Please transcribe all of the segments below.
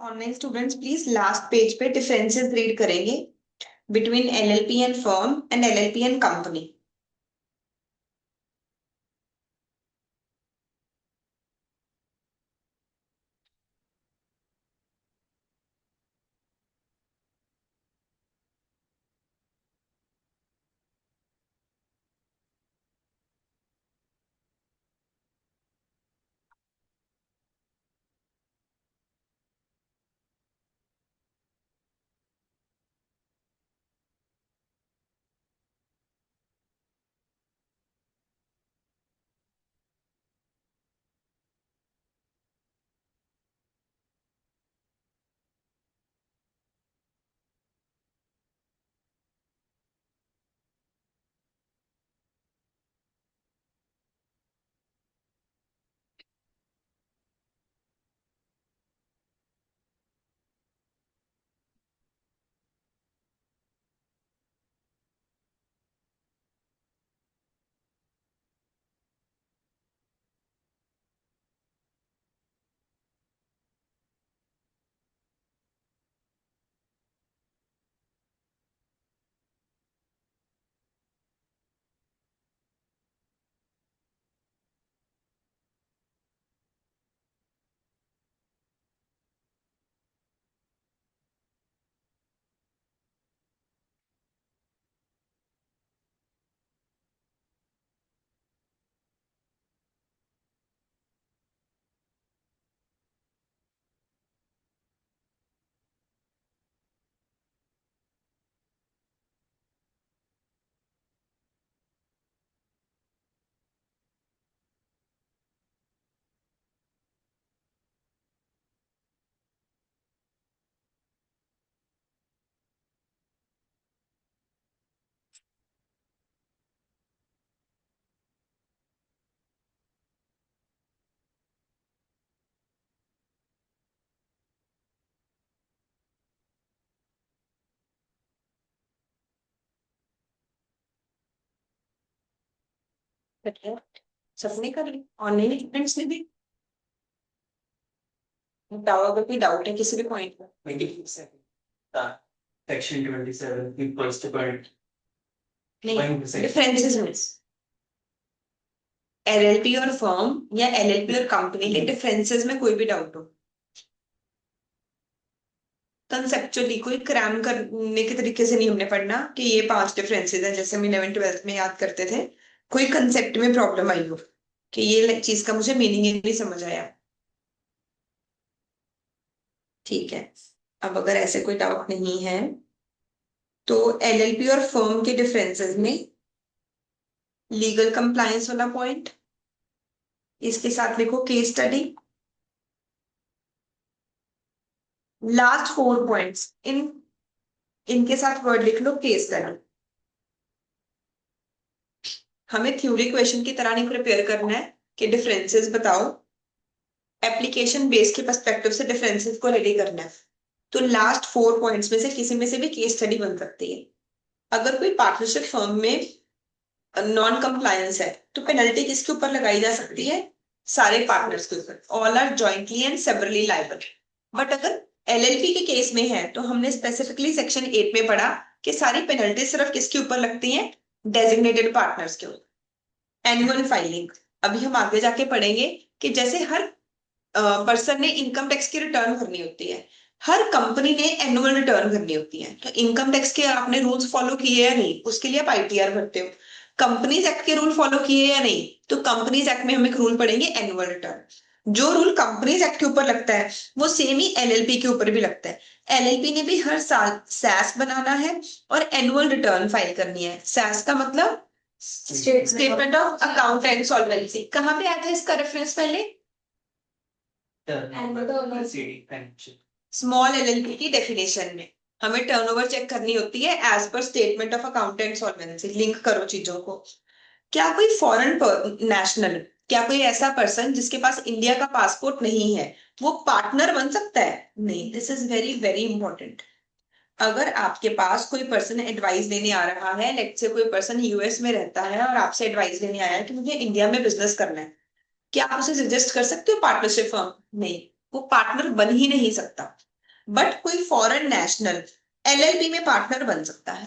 Online students please last page पे differences read करेंगे between LLP and firm and LLP and company. सबने कर ली, online students ने भी। अगर कोई डाउट है किसी भी पॉइंट पर। सेक्शन 27 की फर्स्ट पॉइंट नहीं, डिफरेंसेस में एलएलपी और फर्म या एलएलपी और कंपनी के डिफरेंसेस में कोई भी डाउट हो, कंसेप्चुअली कोई क्रैम करने के तरीके से नहीं हमने पढ़ना कि ये 5 डिफरेंसेस हैं जैसे हम 11th 12th में याद करते थे। कोई कंसेप्ट में प्रॉब्लम आई हो कि ये चीज का मुझे मीनिंग ही नहीं समझ आया, ठीक है। अब अगर ऐसे कोई डाउट नहीं है तो एलएलपी और फर्म के डिफरेंसेस में लीगल कंप्लायंस वाला पॉइंट, इसके साथ लिखो केस स्टडी। लास्ट 4 पॉइंट्स इनके साथ वर्ड लिख लो केस स्टडी। हमें थ्योरी क्वेश्चन की तरह नहीं प्रिपेयर करना है कि डिफरेंसेस बताओ, एप्लीकेशन बेस के पर्सपेक्टिव से डिफरेंसेस को रेडी करना है। तो लास्ट 4 पॉइंट्स में से किसी में से भी केस स्टडी बन सकती है। अगर कोई पार्टनरशिप फर्म में नॉन कंप्लायंस है तो पेनल्टी किसके ऊपर लगाई जा सकती है? सारे पार्टनर्स के ऊपर। All are jointly and severally liable. But अगर एलएलपी के केस में है तो हमने स्पेसिफिकली सेक्शन 8 में पढ़ा कि सारी पेनल्टी सिर्फ किसके ऊपर लगती हैं? डेजिग्नेटेड पार्टनर्स के ऊपर। एनुअल फाइलिंग, अभी हम आगे जाके पढ़ेंगे कि जैसे हर पर्सन ने इनकम टैक्स की रिटर्न करनी होती है, हर कंपनी ने एनुअल रिटर्न करनी होती है, तो इनकम टैक्स के आपने रूल्स फॉलो किए या नहीं उसके लिए आप आईटीआर भरते हो। कंपनीज एक्ट के रूल फॉलो किए या नहीं, तो कंपनीज एक्ट में हम एक रूल पढ़ेंगे एनुअल रिटर्न। जो रूल कंपनीज एक्ट के ऊपर लगता है वो सेम ही एलएलपी के ऊपर भी लगता है। एलएलपी ने भी हर साल सैस बनाना है और एनुअल रिटर्न फाइल करनी है। सैस का मतलब statement of account and solvency. कहाँ पे आया था इसका रेफरेंस पहले? स्मॉल एलएलपी की डेफिनेशन में हमें टर्नओवर चेक करनी होती है एज पर statement of account and solvency. Link करो चीजों को। क्या कोई फॉरेन नेशनल, क्या कोई ऐसा पर्सन जिसके पास इंडिया का पासपोर्ट नहीं है वो पार्टनर बन सकता है? नहीं। This is very very important. अगर आपके पास कोई पर्सन एडवाइस लेने आ रहा है, लेट्स से कोई पर्सन यूएस में रहता है और आपसे एडवाइस लेने आया है कि मुझे इंडिया में बिजनेस करना है, क्या आप उसे सजेस्ट कर सकते हो पार्टनरशिप फर्म? नहीं, वो पार्टनर बन ही नहीं सकता। बट कोई फॉरेन नेशनल एलएलपी में पार्टनर बन सकता है।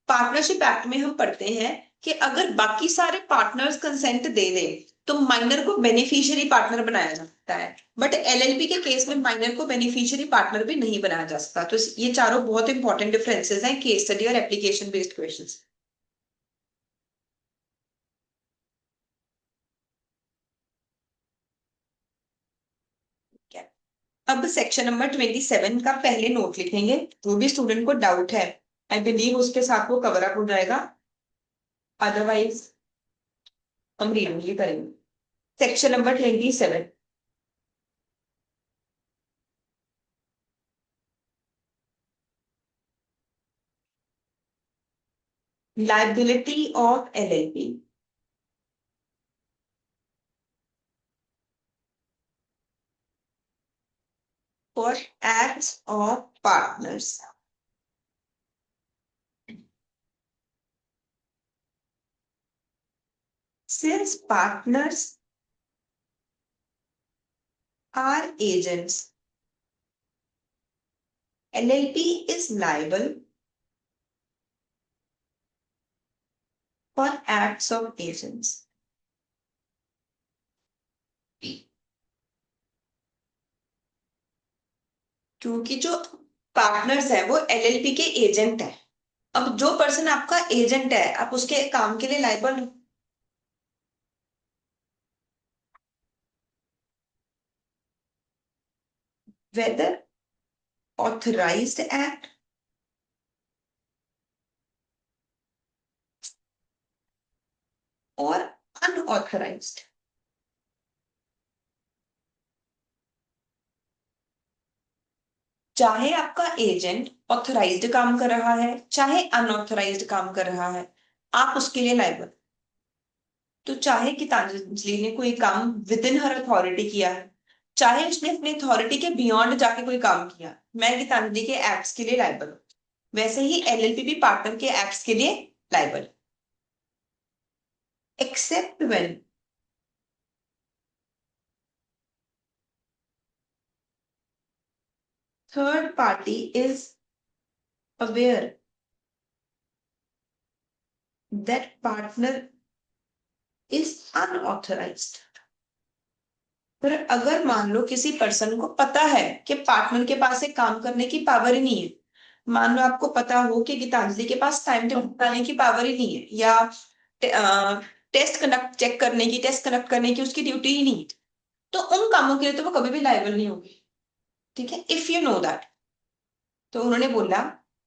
पार्टनरशिप एक्ट में हम पढ़ते हैं कि अगर बाकी सारे पार्टनर्स कंसेंट दे दें तो माइनर को बेनिफिशियरी पार्टनर बनाया जा सकता है, बट एलएलपी के केस में माइनर को बेनिफिशियरी पार्टनर भी नहीं बनाया जा सकता। तो ये चारों बहुत इंपॉर्टेंट डिफरेंसेस हैं केस स्टडी और एप्लीकेशन बेस्ड क्वेश्चंस। अब सेक्शन नंबर 27 का पहले नोट लिखेंगे, जो भी स्टूडेंट को डाउट है आई बिलीव उसके साथ वो कवर अप हो जाएगा, अदरवाइज हम रीडिंग ही करेंगे। Section number 27, liability of LLP for acts of partners. Since partners are agents, LLP is liable for acts of agents. क्योंकि जो पार्टनर्स है वो एलएलपी के एजेंट है। अब जो पर्सन आपका एजेंट है आप उसके काम के लिए लाइबल हो। वेदर ऑथराइज्ड एक्ट और अनऑथराइज्ड, चाहे आपका एजेंट ऑथराइज्ड काम कर रहा है चाहे अनऑथराइज्ड काम कर रहा है, आप उसके लिए लाइबल। तो चाहे गीतांजलि ने कोई काम विद इन हर अथॉरिटी किया है, चाहे उसने अपनी अथॉरिटी के बियॉन्ड जाके कोई काम किया, मैं गीतांजलि के एक्ट्स के लिए लाइबल हूं। वैसे ही एलएलपी भी पार्टनर के एक्ट्स के लिए liable, except when third party is aware that partner is unauthorised. पर अगर मान लो किसी पर्सन को पता है कि पार्टनर के पास एक काम करने की पावर ही नहीं है, मान लो आपको पता हो कि गीतांजलि के पास टाइम टेबल बनाने की पावर ही नहीं है, या टेस्ट कंडक्ट करने की उसकी ड्यूटी ही नहीं है, तो उन कामों के लिए तो वो कभी भी लायबल नहीं होगी। ठीक है, इफ यू नो दैट। तो उन्होंने बोला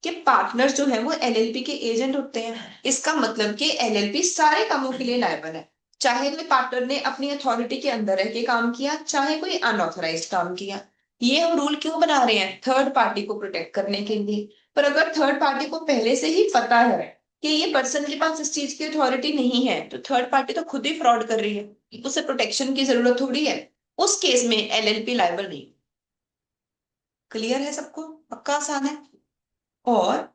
कि पार्टनर्स जो है वो एलएलपी के एजेंट होते हैं, इसका मतलब कि एलएलपी सारे कामों के लिए लायबल है, चाहे कोई पार्टनर ने अपनी अथॉरिटी के अंदर रह के काम किया चाहे कोई अनऑथराइज्ड काम किया। ये हम रूल क्यों बना रहे हैं? थर्ड पार्टी को प्रोटेक्ट करने के लिए। पर अगर थर्ड पार्टी को पहले से ही पता है कि ये पर्सन के पास इस चीज की अथॉरिटी नहीं है, तो थर्ड पार्टी तो खुद ही फ्रॉड कर रही है, उसे प्रोटेक्शन की जरूरत थोड़ी है। उस केस में एलएलपी लायबल नहीं। क्लियर है सबको? पक्का आसान है। और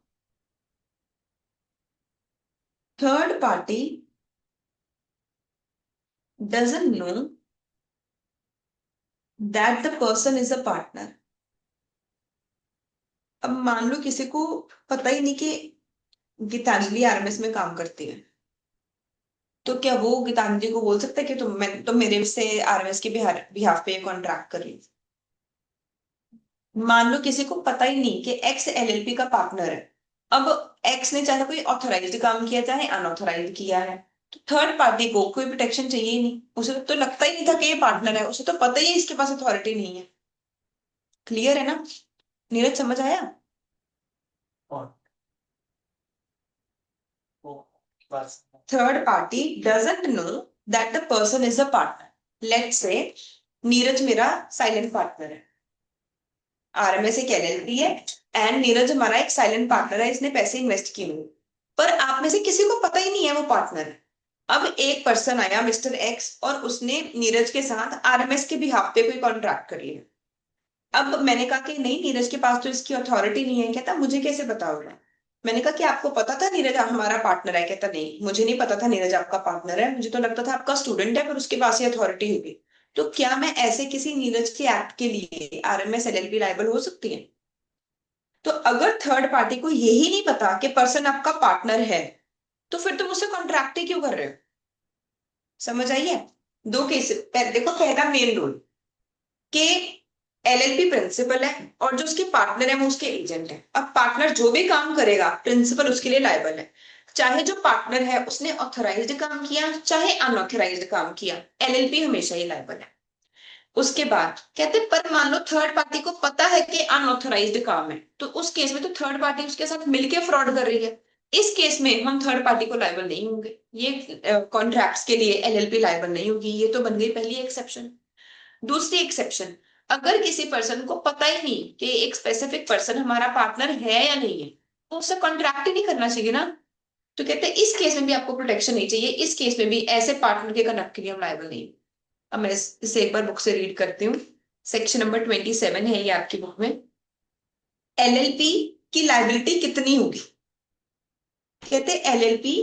third party doesn't know that the person is a partner। अब मान लो किसी को पता ही नहीं कि गीतांजलि आरएमएस में काम करती है, तो क्या वो गीतांजलि को बोल सकता है कि तुम मेरे से आरएमएस के बिहाफ पे कॉन्ट्रैक्ट कर रही? मान लो किसी को पता ही नहीं कि एक्स एलएलपी का पार्टनर है। अब एक्स ने चाहे कोई ऑथराइज्ड काम किया चाहे अनऑथराइज्ड किया है, तो थर्ड पार्टी को कोई प्रोटेक्शन चाहिए ही नहीं, उसे तो लगता ही नहीं था कि ये पार्टनर है, उसे तो पता ही है इसके पास अथॉरिटी नहीं है। क्लियर है ना? नीरज समझ आया? और वो बस third party doesn't know that the person is a partner. Let's say Neeraj मेरा साइलेंट पार्टनर है, आरएमएस एक एलएलपी है एंड नीरज हमारा एक साइलेंट पार्टनर है, इसने पैसे इन्वेस्ट किए हुए, पर आप में से किसी को पता ही नहीं है वो पार्टनर है। अब एक पर्सन आया मिस्टर एक्स और उसने नीरज के साथ आरएमएस के बिहाफ पे कोई कॉन्ट्रैक्ट कर लिया। अब मैंने कहा कि नहीं, नीरज के पास तो इसकी अथॉरिटी नहीं है। कहता मुझे कैसे पता होगा? मैंने कहा कि आपको पता था नीरज हमारा पार्टनर है? कहता नहीं, मुझे नहीं पता था नीरज आपका पार्टनर है, मुझे तो लगता था आपका स्टूडेंट है, पर उसके पास ही अथॉरिटी होगी। तो क्या मैं ऐसे किसी नीरज के एक्ट के लिए आरएमएस एलएलपी लायबल हो सकती है? तो अगर थर्ड पार्टी को यही नहीं पता कि पर्सन आपका पार्टनर है, तो फिर तुम उससे कॉन्ट्रैक्ट ही क्यों कर रहे हो? समझ आई है? दो केस, देखो पहला मेन रूल कि एलएलपी प्रिंसिपल है और जो उसके पार्टनर है वो उसके एजेंट है। अब पार्टनर जो भी काम करेगा प्रिंसिपल उसके लिए लायबल है। चाहे जो पार्टनर है उसने ऑथराइज्ड काम किया चाहे अनऑथराइज्ड काम किया, एलएलपी हमेशा ही लायबल है। उसके बाद कहते हैं पर मान लो थर्ड पार्टी को पता है कि अनऑथराइज्ड काम है, तो उस केस में तो थर्ड पार्टी उसके साथ मिलकर फ्रॉड कर रही है। इस केस में हम थर्ड पार्टी को लायबल नहीं होंगे, ये कॉन्ट्रैक्ट्स के लिए एलएलपी लायबल नहीं होगी। ये तो बन गई पहली एक्सेप्शन। दूसरी एक्सेप्शन, अगर किसी पर्सन को पता ही नहीं कि एक स्पेसिफिक पर्सन हमारा पार्टनर है या नहीं है, तो उससे कॉन्ट्रैक्ट ही नहीं करना चाहिए ना। तो कहते हैं इस केस में भी आपको प्रोटेक्शन नहीं चाहिए, इस केस में भी ऐसे पार्टनर के कंडक्ट के लिए हम लायबल नहीं। अब मैं इसे एक बार बुक से रीड करती हूँ। सेक्शन नंबर 27 है ये आपकी बुक में। एलएलपी की लायबिलिटी कितनी होगी? कहते एलएलपी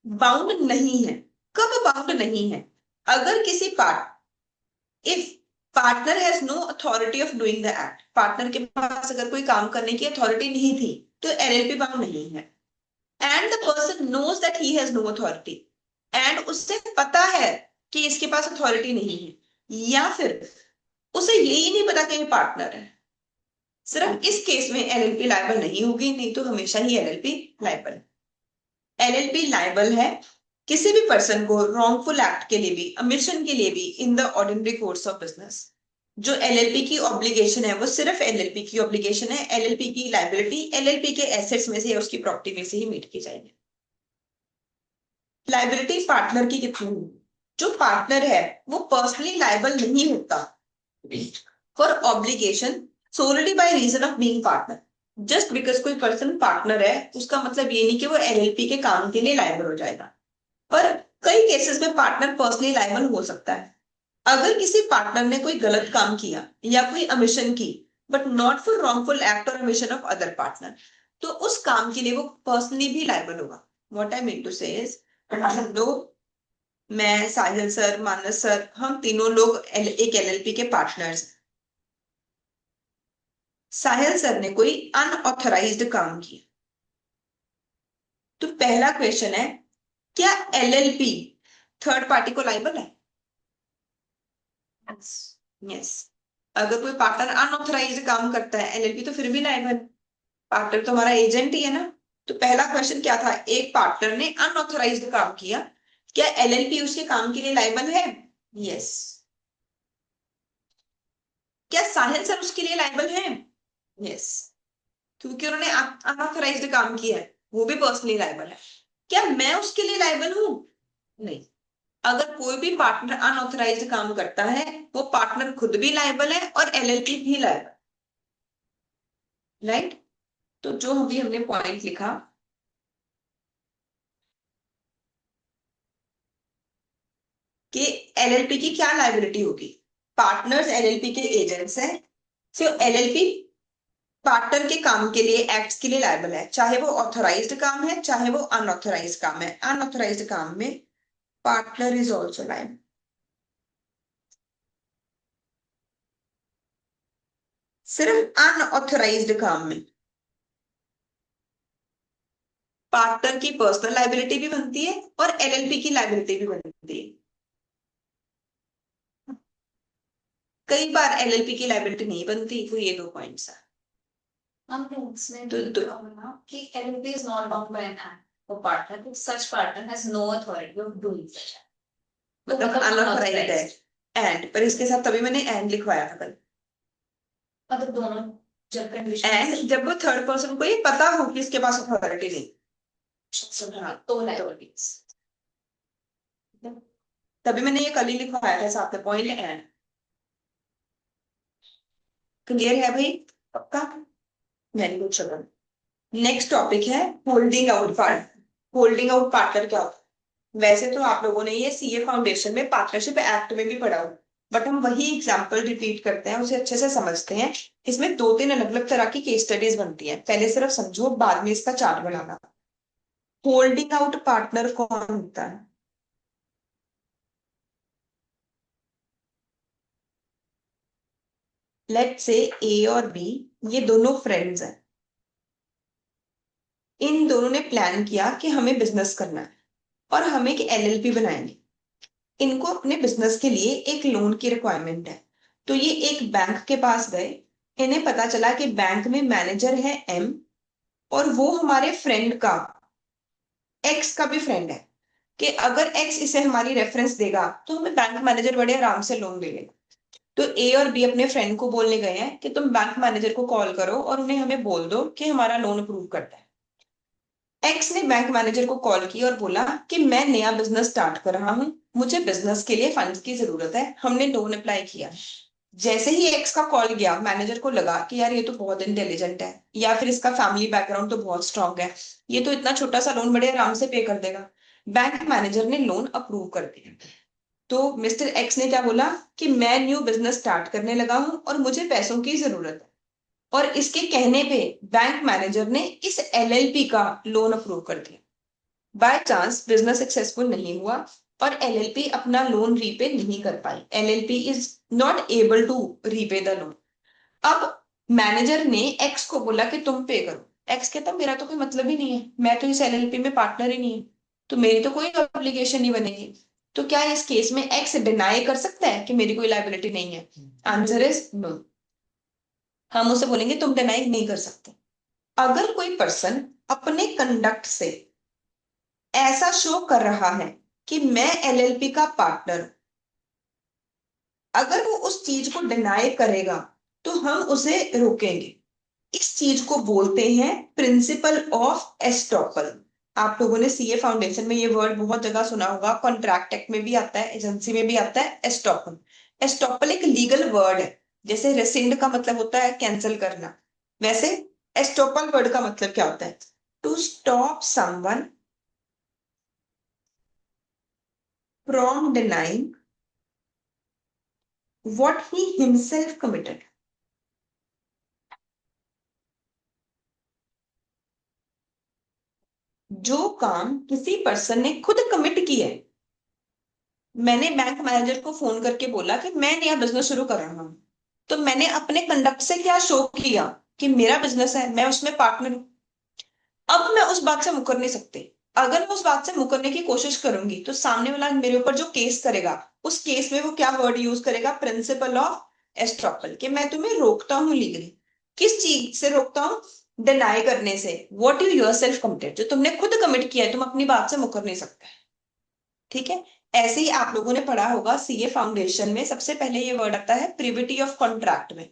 बाउंड नहीं है। कब बाउंड नहीं है? अगर किसी part, if partner has no authority of doing the act, partner के पास अगर कोई काम करने की अथॉरिटी नहीं थी तो एलएलपी बाउंड नहीं है। And the person knows that he has no authority, and उससे पता है कि इसके पास अथॉरिटी नहीं है, या फिर उसे यही नहीं पता कि ये पार्टनर है, सिर्फ इस केस में एलएलपी लायबल नहीं होगी, नहीं तो हमेशा ही एलएलपी लायबल है। एलएलपी लायबल है किसी भी पर्सन को रॉन्गफुल एक्ट के लिए भी, अमिशन के लिए भी, in the ordinary course of business. जो एलएलपी की ऑब्लिगेशन है वो सिर्फ एलएलपी की ऑब्लिगेशन है, एलएलपी की लायबिलिटी एलएलपी के एसेट्स में से या उसकी प्रॉपर्टी में से ही मीट की जाएगी। लायबिलिटी पार्टनर की कितनी होगी? जो पार्टनर है वो पर्सनली लायबल नहीं होता for obligation solely by reason of being partner. Just because कोई पर्सन पार्टनर है उसका मतलब ये नहीं कि वो एलएलपी के काम के लिए लायबल हो जाएगा। पर कई केसेस में पार्टनर पर्सनली लायबल हो सकता है। अगर किसी पार्टनर ने कोई गलत काम किया या कोई अमिशन की, but not for wrongful act और अमिशन ऑफ अदर पार्टनर, तो उस काम के लिए वो पर्सनली भी लायबल होगा। व्हाट आई मीन टू से इज, हम लोग, मैं, साहिल सर, मानस सर, हम तीनों लोग एक एलएलपी के पार्टनर्स। साहिल सर ने कोई अनऑथराइज्ड काम किया, तो पहला क्वेश्चन है क्या एलएलपी थर्ड पार्टी को लायबल है? यस। अगर कोई पार्टनर अनऑथराइज्ड काम करता है एलएलपी तो फिर भी लायबल। पार्टनर तो हमारा एजेंट ही है ना। तो पहला क्वेश्चन क्या था, एक पार्टनर ने अनऑथराइज्ड काम किया, क्या एलएलपी उसके काम के लिए लायबल है? यस। क्या साहिल सर उसके लिए लायबल है? यस, क्योंकि उन्होंने अनऑथराइज्ड काम किया है, वो भी पर्सनली लायबल है। क्या मैं उसके लिए लायबल हूं? नहीं। अगर कोई भी पार्टनर अनऑथराइज्ड काम करता है वो पार्टनर खुद भी लायबल है और एलएलपी भी लायबल, राइट? तो जो अभी हमने पॉइंट लिखा कि एलएलपी की क्या लायबिलिटी होगी, पार्टनर्स एलएलपी के एजेंट्स हैं, सो एलएलपी पार्टनर के काम के लिए, एक्ट्स के लिए लायबल है, चाहे वो ऑथराइज्ड काम है चाहे वो अनऑथराइज्ड काम है। अनऑथराइज्ड काम में पार्टनर इज ऑल्सो लायबल। सिर्फ अनऑथराइज्ड काम में पार्टनर की पर्सनल लायबिलिटी भी बनती है और एलएलपी की लायबिलिटी भी बनती है। कई बार एलएलपी की लायबिलिटी नहीं बनती, तो ये दो पॉइंट्स है। हम इसमें तो कि LLP is not bound by an act for partner if such partner has no authority of doing such act. तो मतलब अनऑथराइज्ड है एंड, पर इसके साथ तभी मैंने एंड लिखवाया था कल। मतलब दोनों जब कंडीशन एंड जब वो थर्ड पर्सन को ये पता हो कि इसके पास अथॉरिटी नहीं, तो liabilities. तभी मैंने ये कल ही लिखवाया था साथ में पॉइंट एंड। क्लियर है भाई? पक्का? Very good. चलो नेक्स्ट टॉपिक है holding out part. Holding out partner क्या होता है? वैसे तो आप लोगों ने ये सीए फाउंडेशन में पार्टनरशिप एक्ट में भी पढ़ा हो, बट हम वही एग्जाम्पल रिपीट करते हैं, उसे अच्छे से समझते हैं। इसमें दो तीन अलग अलग तरह की केस स्टडीज बनती है, पहले सिर्फ समझो बाद में इसका चार्ट बनाना। होल्डिंग आउट पार्टनर कौन होता है? लेट्स से ए और बी ये दोनों फ्रेंड्स हैं। इन दोनों ने प्लान किया कि हमें बिजनेस करना है और हम एक एलएलपी बनाएंगे। इनको अपने बिजनेस के लिए एक लोन की रिक्वायरमेंट है, तो ये एक बैंक के पास गए। इन्हें पता चला कि बैंक में मैनेजर है एम, और वो हमारे फ्रेंड का एक्स का भी फ्रेंड है, कि अगर एक्स इसे हमारी रेफरेंस देगा तो हमें बैंक मैनेजर बड़े आराम से लोन दे देगा। तो ए और बी अपने फ्रेंड को बोलने गए हैं कि तुम बैंक मैनेजर को कॉल करो और उन्हें हमें बोल दो कि हमारा लोन अप्रूव करता है। एक्स ने बैंक मैनेजर को कॉल की और बोला कि मैं नया बिजनेस स्टार्ट कर रहा हूँ, मुझे बिजनेस के लिए फंड्स की जरूरत है, हमने लोन अप्लाई किया। जैसे ही एक्स का कॉल गया, मैनेजर को लगा कि यार ये तो बहुत इंटेलिजेंट है, या फिर इसका फैमिली बैकग्राउंड तो बहुत स्ट्रांग है, ये तो इतना छोटा सा लोन बड़े आराम से पे कर देगा। बैंक मैनेजर ने लोन अप्रूव कर दिया। तो मिस्टर एक्स ने क्या बोला कि मैं न्यू बिजनेस स्टार्ट करने लगा हूं और मुझे पैसों की जरूरत है, और इसके कहने पे बैंक मैनेजर ने इस एलएलपी का लोन अप्रूव कर दिया। बाय चांस बिजनेस सक्सेसफुल नहीं हुआ और एलएलपी अपना लोन रीपे नहीं कर पाई। LLP is not able to repay the loan. अब मैनेजर ने एक्स को बोला कि तुम पे करो। एक्स कहता मेरा तो कोई मतलब ही नहीं है, मैं तो इस एलएलपी में पार्टनर ही नहीं हूं, तो मेरी तो कोई ऑब्लिगेशन नहीं बनेगी। तो क्या इस केस में एक्स डिनाई कर सकता है कि मेरी कोई लाइबिलिटी नहीं है? Answer is no. हम उसे बोलेंगे तुम डिनाई नहीं कर सकते। अगर कोई पर्सन अपने कंडक्ट से ऐसा शो कर रहा है कि मैं एलएलपी का पार्टनर, अगर वो उस चीज को डिनाई करेगा तो हम उसे रोकेंगे। इस चीज को बोलते हैं प्रिंसिपल ऑफ एस्टॉपल। आप लोगों ने सीए फाउंडेशन में ये वर्ड बहुत जगह सुना होगा, कॉन्ट्रैक्ट एक्ट में भी आता है, एजेंसी में भी आता है, एस्टॉपल। एस्टॉपल एक लीगल वर्ड है। जैसे रेसिंड का मतलब होता है कैंसिल करना, वैसे एस्टॉपल वर्ड का मतलब क्या होता है? To stop someone from denying what he himself committed। जो काम किसी पर्सन ने खुद कमिट किया है। मैंने बैंक मैनेजर को फोन करके बोला कि मैं नया बिजनेस शुरू कर रहा हूं, तो मैंने अपने कंडक्ट से क्या शो किया कि मेरा बिजनेस है, मैं उसमें पार्टनर हूं। अब मैं उस बात से मुकर नहीं सकती। अगर मैं उस बात से मुकरने की कोशिश करूंगी तो सामने वाला मेरे ऊपर जो केस करेगा, उस केस में वो क्या वर्ड यूज करेगा? प्रिंसिपल ऑफ एस्ट्रॉपल, कि मैं तुम्हें रोकता हूं लीगली। किस चीज से रोकता हूं? डिनाई करने से। व्हाट यू योरसेल्फ कमिटेड, जो तुमने खुद कमिट किया है, तुम अपनी बात से मुकर नहीं सकते। ठीक है। ऐसे ही आप लोगों ने पढ़ा होगा सीए फाउंडेशन में, सबसे पहले ये वर्ड आता है प्रिविटी ऑफ कॉन्ट्रैक्ट में।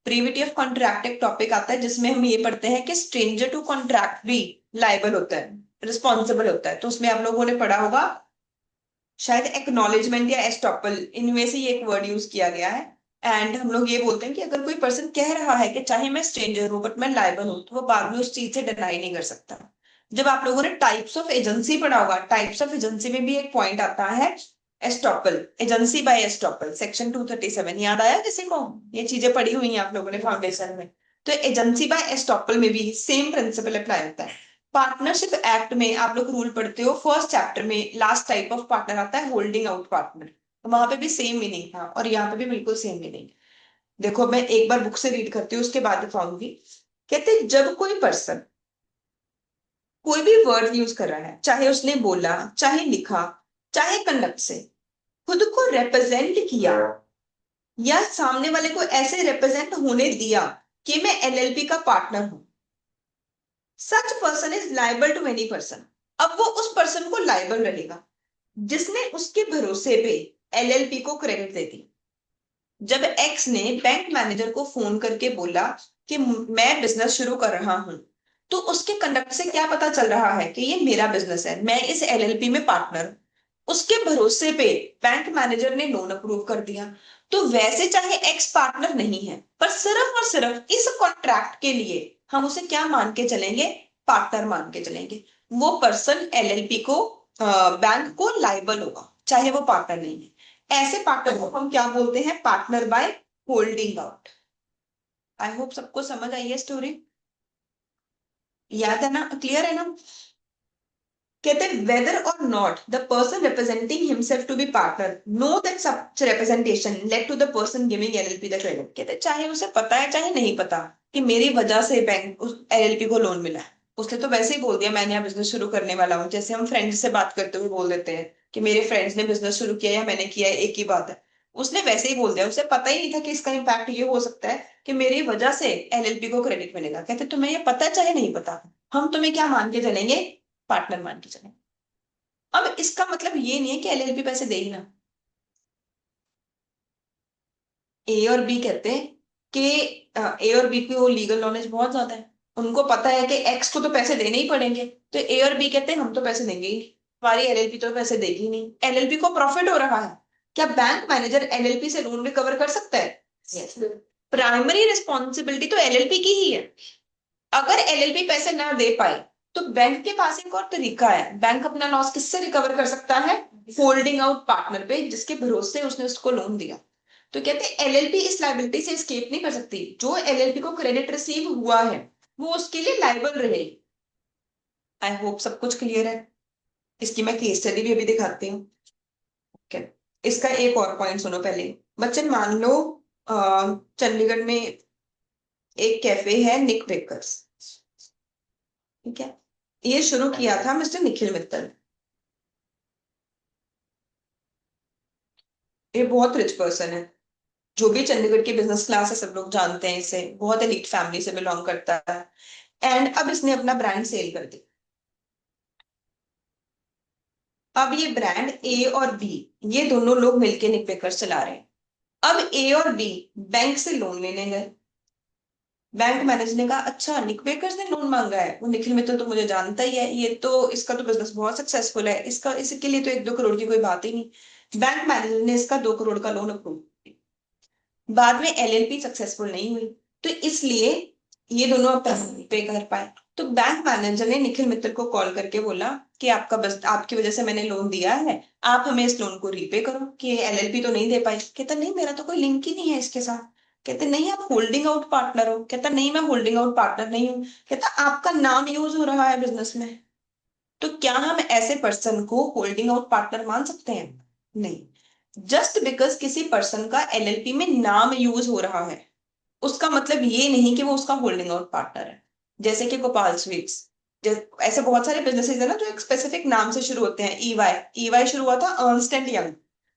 प्रिविटी ऑफ कॉन्ट्रैक्ट एक टॉपिक आता है जिसमें हम ये पढ़ते हैं कि स्ट्रेंजर टू कॉन्ट्रैक्ट भी लाइबल होता है, रिस्पॉन्सिबल होता है। तो उसमें आप लोगों ने पढ़ा होगा शायद एक्नॉलेजमेंट या एस्टॉपल, इनमें से ये एक वर्ड यूज किया गया है। एंड हम लोग ये बोलते हैं कि अगर कोई पर्सन कह रहा है कि चाहे मैं स्ट्रेंजर हूं बट मैं लाइबल हूं, तो वो बाद में उस चीज से डिनाई नहीं कर सकता। जब आप लोगों ने टाइप्स ऑफ एजेंसी पढ़ा होगा, टाइप्स ऑफ एजेंसी में भी एक पॉइंट आता है estoppel, agency bye estoppel, section 237। याद आया किसी को? ये चीजें पढ़ी हुई हैं आप लोगों ने फाउंडेशन में। तो एजेंसी बाय एस्टॉपल में भी सेम प्रिंसिपल अप्लाई होता है। पार्टनरशिप एक्ट में आप लोग रूल पढ़ते हो, फर्स्ट चैप्टर में लास्ट टाइप ऑफ पार्टनर आता है होल्डिंग आउट पार्टनर। वहां पे भी सेम मीनिंग था और यहाँ पे भी बिल्कुल सेम मीनिंग। देखो मैं एक बार बुक से रीड करती हूँ, उसके बाद दिखाऊंगी। कहते जब कोई पर्सन कोई भी वर्ड यूज कर रहा है, चाहे उसने बोला, चाहे लिखा, चाहे कंडक्ट से खुद को रिप्रेजेंट किया, या सामने वाले को ऐसे रिप्रेजेंट होने दिया कि मैं एलएलपी का पार्टनर हूं, such person is liable to any person. अब वो उस पर्सन को लाइबल रहेगा जिसने उसके भरोसे पे एलएलपी को क्रेडिट दे दी। जब एक्स ने बैंक मैनेजर को फोन करके बोला कि मैं बिजनेस शुरू कर रहा हूं, तो उसके कंडक्ट से क्या पता चल रहा है कि ये मेरा बिजनेस है, मैं इस एलएलपी में पार्टनर हूं। उसके भरोसे पे बैंक मैनेजर ने लोन अप्रूव कर दिया। तो वैसे चाहे एक्स पार्टनर नहीं है, पर सिर्फ और सिर्फ इस कॉन्ट्रैक्ट के लिए हम उसे क्या मान के चलेंगे? पार्टनर मान के चलेंगे। वो पर्सन एलएलपी को, बैंक को लाइबल होगा, चाहे वो पार्टनर नहीं है। ऐसे पार्टनर को हम क्या बोलते हैं? Partner by holding out. I hope सबको समझ आई है स्टोरी, याद है ना, क्लियर है ना? कहते हैं whether or not the person representing himself to be partner know that such representation led to the person giving LLP the credit. कहते हैं चाहे उसे पता है चाहे नहीं पता कि मेरी वजह से बैंक उस LLP को लोन मिला है, उसने तो वैसे ही बोल दिया मैंने यहाँ बिजनेस शुरू करने वाला हूँ, जैसे हम फ्रेंड्स से बात करते हुए बोल देते हैं कि मेरे फ्रेंड्स ने बिजनेस शुरू किया या मैंने किया है, एक ही बात है। उसने वैसे ही बोल दिया, उसे पता ही नहीं था कि इसका इम्पैक्ट ये हो सकता है कि मेरी वजह से LLP को क्रेडिट मिलेगा। कहते तुम्हें ये पता है चाहे नहीं पता, हम तुम्हें क्या मान के चलेंगे, पार्टनर मान के चलेंगे। अब इसका मतलब ये नहीं है कि LLP पैसे दे ही ना। ए और बी कहते हैं कि ए और बी को लीगल नॉलेज बहुत ज्यादा है, उनको पता है कि एक्स को तो पैसे देने ही पड़ेंगे, तो ए और बी कहते हैं हम तो पैसे देंगे ही, हमारी LLP तो पैसे देगी नहीं। LLP को प्रॉफिट हो रहा है, क्या बैंक मैनेजर LLP से लोन रिकवर कर सकता है? Yes. प्राइमरी रिस्पॉन्सिबिलिटी तो LLP की ही है। अगर LLP पैसे ना दे पाए तो बैंक के पास एक और तरीका है, बैंक अपना लॉस किससे रिकवर कर सकता है? होल्डिंग आउट पार्टनर पे, जिसके भरोसे उसने उसको लोन दिया। तो कहते हैं LLP इस लाइबिलिटी से एस्केप नहीं कर सकती, जो LLP को क्रेडिट रिसीव हुआ है वो उसके लिए लाइबल रहे। आई होप सब कुछ क्लियर है। इसकी मैं केस स्टडी भी अभी दिखाती हूँ। okay. इसका एक और पॉइंट सुनो पहले। बच्चन मान लो चंडीगढ़ में एक कैफे है निक बेकर्स, ठीक है, ये शुरू किया था मिस्टर निखिल मित्तल। ये बहुत रिच पर्सन है, जो भी चंडीगढ़ की बिजनेस क्लास है सब लोग जानते हैं इसे, बहुत एलीट फैमिली से बिलोंग करता है। एंड अब इसने अपना ब्रांड सेल कर दिया। अब ये ब्रांड ए और बी, ये दोनों लोग मिलके निक बेकर्स चला रहे हैं। अब ए और बी बैंक से लोन लेने गए। बैंक मैनेजर ने कहा अच्छा निक बेकर्स ने लोन मांगा है, वो निखिल मित्तल तो मुझे जानता ही है, ये तो इसका तो बिजनेस बहुत सक्सेसफुल है, इसका इसके लिए तो 1-2 करोड़ की कोई बात ही नहीं। बैंक मैनेजर ने इसका 2 करोड़ का लोन अप्रूव। बाद में LLP सक्सेसफुल नहीं हुई, तो इसलिए ये दोनों अब पैसे नहीं पे कर पाए। तो बैंक मैनेजर ने निखिल मित्तल को कॉल करके बोला कि आपका बस आपकी वजह से मैंने लोन दिया है, आप हमें इस लोन को रीपे करो, कि LLP तो नहीं दे पाई। कहता नहीं मेरा तो कोई लिंक ही नहीं है इसके साथ। कहते नहीं आप होल्डिंग आउट पार्टनर हो। कहता नहीं मैं होल्डिंग आउट पार्टनर नहीं हूँ। कहता आपका नाम यूज हो रहा है बिजनेस में, तो क्या हम ऐसे पर्सन को होल्डिंग आउट पार्टनर मान सकते हैं? नहीं। जस्ट बिकॉज किसी पर्सन का LLP में नाम यूज हो रहा है उसका मतलब ये नहीं कि वो उसका होल्डिंग आउट पार्टनर है। जैसे कि गोपाल स्वीट्स, ऐसे बहुत सारे बिजनेसेस है ना जो एक स्पेसिफिक नाम से शुरू होते हैं। EY शुरू हुआ था अर्नस्ट एंड यंग,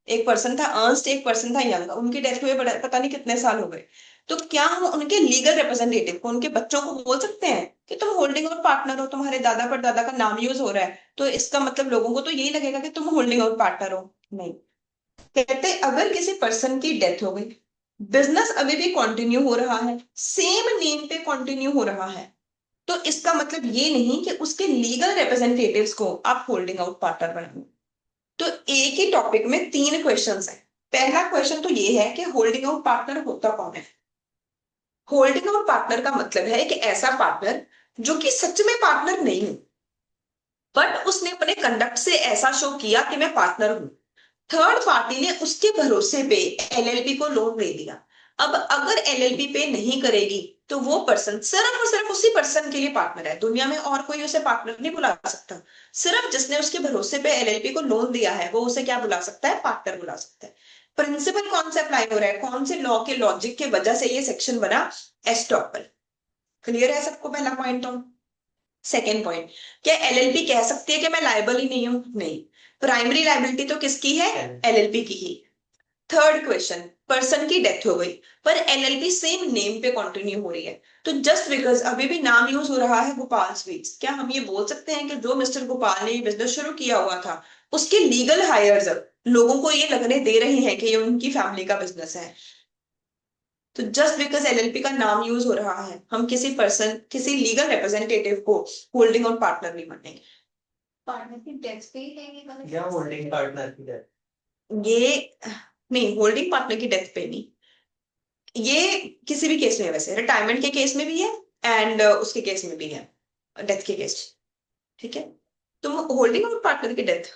एक पर्सन था अर्नस्ट एक पर्सन था यंग, उनकी डेथ हुए पता नहीं कितने साल हो गए। तो क्या हम उनके लीगल रिप्रेजेंटेटिव को, उनके बच्चों को बोल सकते हैं कि तुम होल्डिंग आउट पार्टनर हो, तुम्हारे दादा परदादा का नाम यूज हो रहा है, तो इसका मतलब लोगों को तो यही लगेगा कि तुम होल्डिंग आउट पार्टनर हो? नहीं। कहते अगर किसी पर्सन की डेथ हो गई, बिजनेस अभी भी कंटिन्यू हो रहा है, सेम नेम पे कंटिन्यू हो रहा है, तो इसका मतलब ये नहीं कि उसके लीगल रिप्रेजेंटेटिव्स को आप होल्डिंग आउट पार्टनर बनाओ। तो एक ही टॉपिक में 3 क्वेश्चंस हैं। पहला क्वेश्चन तो ये है कि होल्डिंग आउट पार्टनर होता कौन है। होल्डिंग आउट पार्टनर का मतलब है कि ऐसा पार्टनर जो कि सच में पार्टनर नहीं है, बट उसने अपने कंडक्ट से ऐसा शो किया कि मैं पार्टनर हूं। थर्ड पार्टी ने उसके भरोसे पे LLP को लोन दे दिया। अब अगर LLP पे नहीं करेगी तो वो पर्सन सिर्फ और सिर्फ उसी पर्सन के लिए पार्टनर है, दुनिया में और कोई उसे पार्टनर नहीं बुला सकता। सिर्फ जिसने उसके भरोसे पे LLP को लोन दिया है वो उसे क्या बुला सकता है, पार्टनर बुला सकता है। प्रिंसिपल कौन से अप्लाई हो रहा है, कौन से लॉ के लॉजिक के वजह से ये सेक्शन बना, एस्टॉपल। क्लियर है सबको पहला पॉइंट? तो सेकेंड पॉइंट, क्या LLP कह सकती है कि मैं लायबल ही नहीं हूं? नहीं, प्राइमरी लाइबिलिटी तो किसकी है, LLP की ही। थर्ड क्वेश्चन, पर्सन की डेथ हो गई पर LLP सेम नेम पे कंटिन्यू हो रही है, तो जस्ट बिकॉज अभी भी नाम यूज हो रहा है गोपाल स्वीट्स, क्या हम ये बोल सकते हैं कि जो मिस्टर गोपाल ने ये बिजनेस शुरू किया हुआ था उसके लीगल हायर्स लोगों को ये लगने दे रहे हैं कि ये उनकी फैमिली का बिजनेस है? तो जस्ट बिकॉज LLP का नाम यूज हो रहा है हम किसी पर्सन, किसी लीगल रिप्रेजेंटेटिव को होल्डिंग और पार्टनर नहीं मानेंगे। पार्टनर की डेथ पे ही है ये वाला या होल्डिंग पार्टनर की डेथ? ये नहीं, होल्डिंग पार्टनर की डेथ पे नहीं, ये किसी भी केस में है, वैसे रिटायरमेंट के केस में भी है एंड उसके केस में भी है, डेथ के केस। ठीक है, तो होल्डिंग और पार्टनर की डेथ,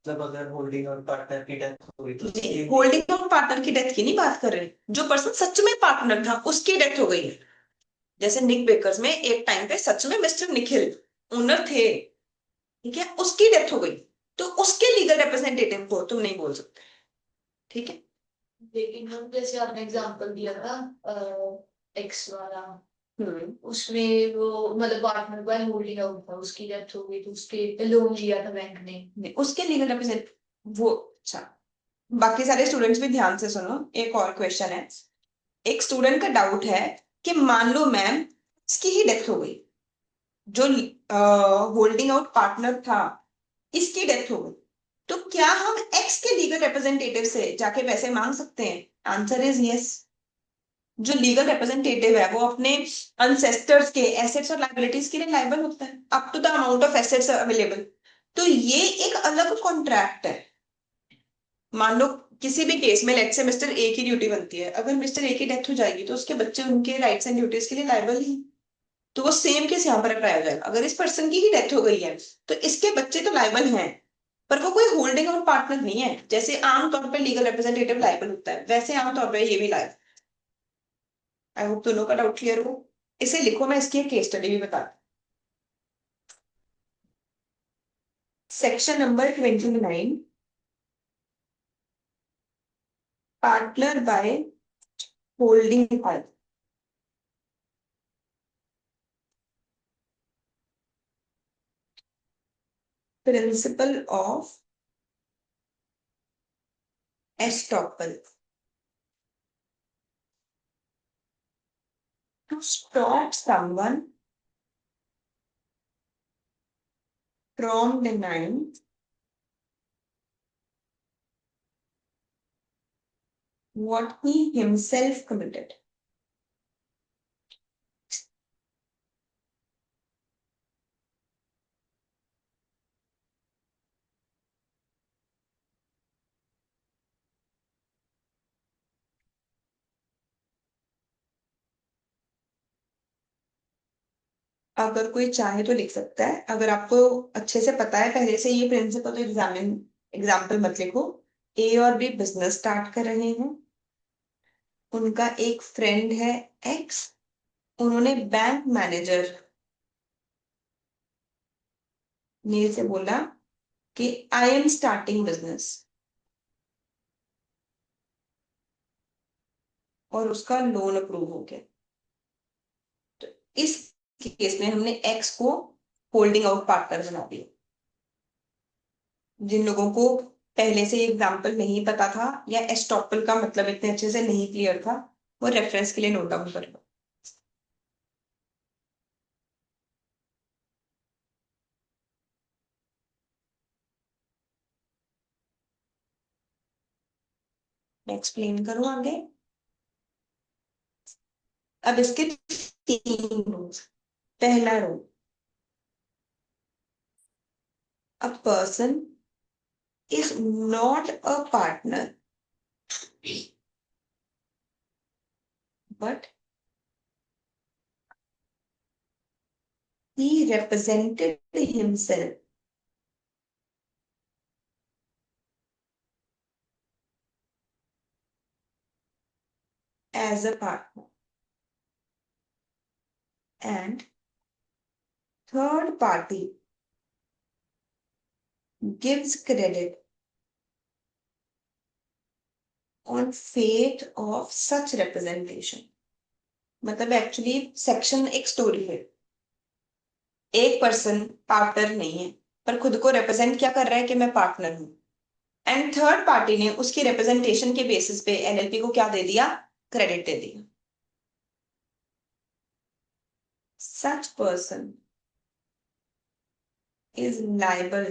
मतलब अगर होल्डिंग और पार्टनर की डेथ हुई तो होल्डिंग और पार्टनर की डेथ की नहीं बात कर रहे, जो पर्सन सच में पार्टनर था उसकी डेथ हो गई है। जैसे निक बेकर्स में एक टाइम पे सच में मिस्टर निखिल ओनर थे, ठीक है, उसकी डेथ हो गई तो उसके लीगल रिप्रेजेंटेटिव को तुम नहीं बोल सकते, ठीक है। लेकिन हम जैसे आपने एग्जांपल दिया था एक्स वाला, उसमें वो मतलब पार्टनर का होल्डिंग आउट था, उसकी डेथ हो गई तो उसके लोन लिया था बैंक ने। नहीं, उसके लीगल रिप्रेजेंट वो, अच्छा, बाकी सारे स्टूडेंट्स भी ध्यान से सुनो। एक और क्वेश्चन है, एक स्टूडेंट का डाउट है कि मान लो मैम इसकी ही डेथ हो गई, जो होल्डिंग आउट पार्टनर था इसकी डेथ हो गई, तो क्या हम एक्स के लीगल रिप्रेजेंटेटिव से जाके पैसे मांग सकते हैं? Answer is yes. जो लीगल रिप्रेजेंटेटिव है वो अपने अनसेस्टर्स के एसेट्स और लाइबिलिटीज के लिए लाइबल होता है up to the amount of assets available. तो ये एक अलग कॉन्ट्रैक्ट है। मान लो किसी भी केस में लेट्स से मिस्टर ए की ड्यूटी बनती है, अगर मिस्टर ए की डेथ हो जाएगी तो उसके बच्चे उनके राइट्स एंड ड्यूटीज के लिए लाइबल ही, तो वो सेम केस यहाँ पर अप्लाई हो जाएगा। अगर इस पर्सन की ही डेथ हो गई है तो इसके बच्चे तो लाइबल हैं, पर वो कोई होल्डिंग और पार्टनर नहीं है। जैसे आमतौर पर लीगल रिप्रेजेंटेटिव लाइबल होता है वैसे आमतौर पर ये भी लाइबल। आई होप दोनों का डाउट क्लियर हो। इसे लिखो, मैं इसकी एक केस स्टडी भी बता। Section number 29, partner by holding पार्ट, principle of estoppel. To stop someone from denying what he himself committed. अगर कोई चाहे तो लिख सकता है, अगर आपको अच्छे से पता है पहले से ये प्रिंसिपल तो एग्जाम्पल मत लिखो। ए और बी बिजनेस स्टार्ट कर रहे हैं, उनका एक फ्रेंड है एक्स, उन्होंने बैंक मैनेजर ने से बोला कि आई एम स्टार्टिंग बिजनेस, और उसका लोन अप्रूव हो गया। तो इस केस में हमने एक्स को होल्डिंग आउट पार्टनर बना दिया। जिन लोगों को पहले से एग्जाम्पल नहीं पता था या एस्टॉपल का मतलब इतने अच्छे से नहीं क्लियर था, वो रेफरेंस के लिए नोट डाउन कर लो। मैं एक्सप्लेन करूं आगे। अब इसके 3 रूल्स। पहला rule, a person is not a partner but he represented himself as a partner, and third party gives credit on faith of such representation। मतलब एक्चुअली सेक्शन एक स्टोरी है, एक पर्सन पार्टनर नहीं है पर खुद को रिप्रेजेंट क्या कर रहा है कि मैं पार्टनर हूं, एंड थर्ड पार्टी ने उसकी रिप्रेजेंटेशन के बेसिस पे एलएलपी को क्या दे दिया? क्रेडिट दे दिया। Such person is liable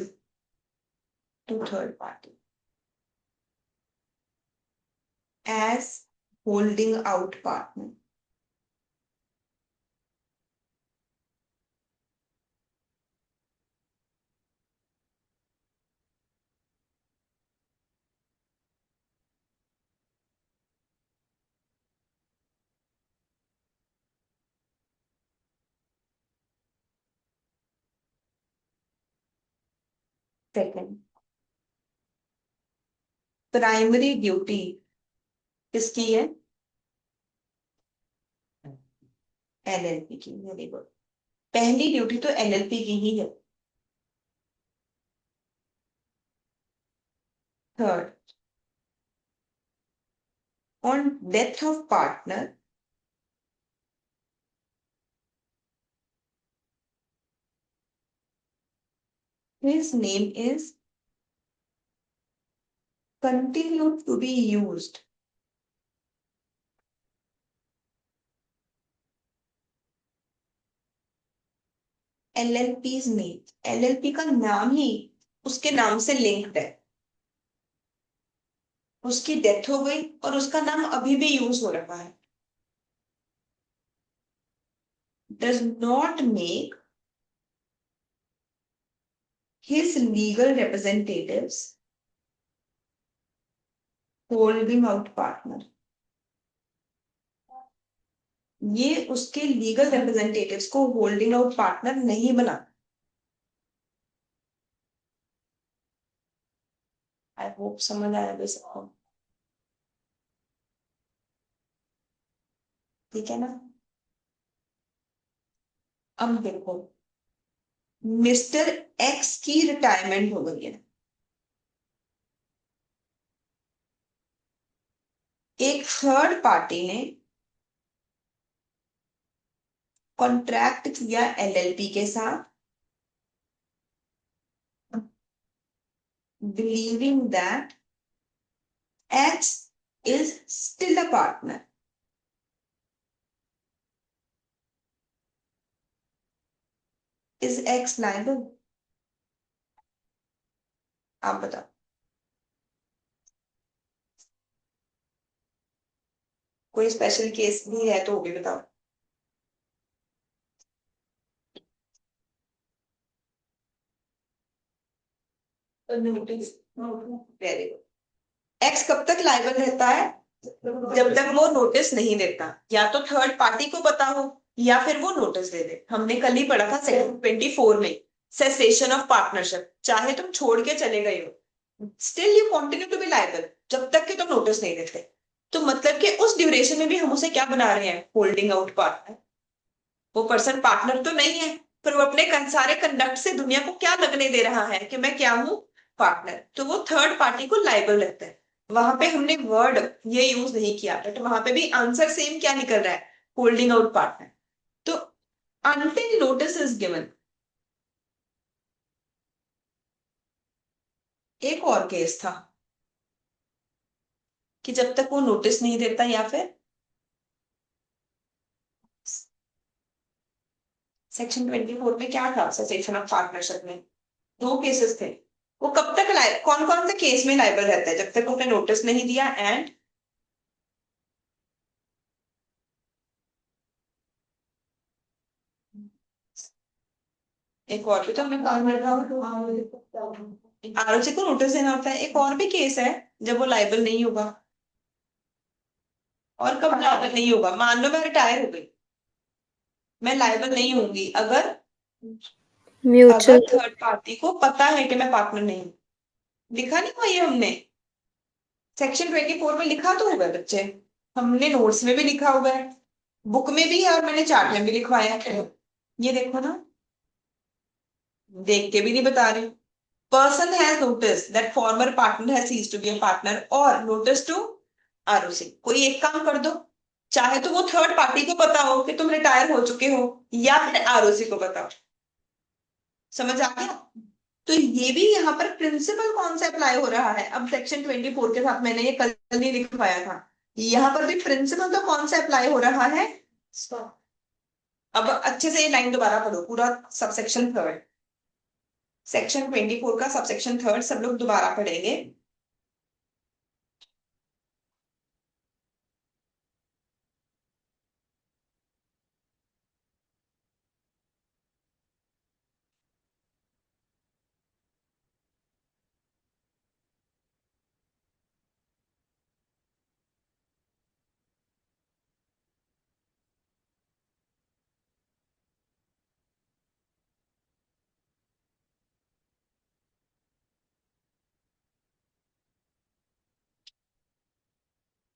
to third party as holding out partner. Second, primary duty किसकी है? एलएलपी की। Very good. पहली ड्यूटी तो एलएलपी की ही है। Third, on death of partner, his name is continued to be used LLP's name. LLP का नाम ही उसके नाम से लिंक्ड है. उसकी डेथ हो गई और उसका नाम अभी भी यूज हो रहा है. Does not make his legal representatives holding out partner. ये उसके लीगल रिप्रेजेंटेटिव्स को होल्डिंग आउट पार्टनर नहीं बना. आई होप समझ आया बे सबको. ठीक है ना. अब देखो, मिस्टर एक्स की रिटायरमेंट हो गई है. एक थर्ड पार्टी ने कॉन्ट्रैक्ट किया एलएलपी के साथ, believing that X is still a partner. Is X liable? आप बताओ. कोई स्पेशल केस भी है तो वो भी बताओ. Very good. एक्स कब तक लायबल रहता है? जब तक वो नोटिस नहीं देता. या तो थर्ड पार्टी को पता हो या फिर वो नोटिस दे दे. हमने कल ही पढ़ा था सेक्शन 24 में, सेसेशन ऑफ पार्टनरशिप. चाहे तुम छोड़ के चले गए हो, still you continue to be liable जब तक कि तुम नोटिस नहीं देते. तो मतलब कि उस ड्यूरेशन में भी हम उसे क्या बना रहे हैं? Holding out partner. वो पर्सन पार्टनर तो नहीं है, पर वो अपने सारे कंडक्ट से दुनिया को क्या लगने दे रहा है कि मैं क्या हूं? पार्टनर. तो वो थर्ड पार्टी को लायबल रहता है. वहां पे हमने वर्ड ये यूज नहीं किया, बट वहां पे भी आंसर सेम क्या निकल रहा है? Holding out partner. तो अनटिल नोटिस इज गिवन. एक और केस था कि जब तक वो नोटिस नहीं देता, या फिर सेक्शन 24 में क्या था सेसेशन ऑफ पार्टनरशिप में? दो केसेस थे. वो कब तक कौन कौन से केस में लायबल रहता है? जब तक उसने नोटिस नहीं दिया, एंड एक और भी तो हमने काम रखा. आरओसी को नोटिस देना होता है. एक और भी केस है जब वो लायबल नहीं होगा. और कब लायबल नहीं होगा? मान लो मैं रिटायर हो गई, मैं लायबल नहीं होंगी अगर म्यूचुअल थर्ड पार्टी को पता है कि मैं पार्टनर नहीं हूं. लिखा नहीं हुआ ये हमने? सेक्शन 24 में लिखा तो हुआ है बच्चे. हमने नोट्स में भी लिखा हुआ है, बुक में भी है, और मैंने चार्ट में भी लिखवाया है. ये देखो ना, देख के भी नहीं बता रही. Person has notice that former partner has ceased to be a partner और नोटिस टू आरओसी. कोई एक काम कर दो. चाहे तो वो थर्ड पार्टी को पता हो कि तुम रिटायर हो चुके हो, या फिर आरओसी को पता हो. समझ आ गया? तो ये भी यहाँ पर प्रिंसिपल कौन सा अप्लाई हो रहा है? अब सेक्शन 24 के साथ मैंने ये कल नहीं लिखवाया था. यहाँ पर भी प्रिंसिपल तो कौन सा अप्लाई हो रहा है? अब अच्छे से ये लाइन दोबारा पढ़ो, पूरा सबसेक्शन थर्ड. सेक्शन 24 का सबसेक्शन थर्ड सब लोग दोबारा पढ़ेंगे.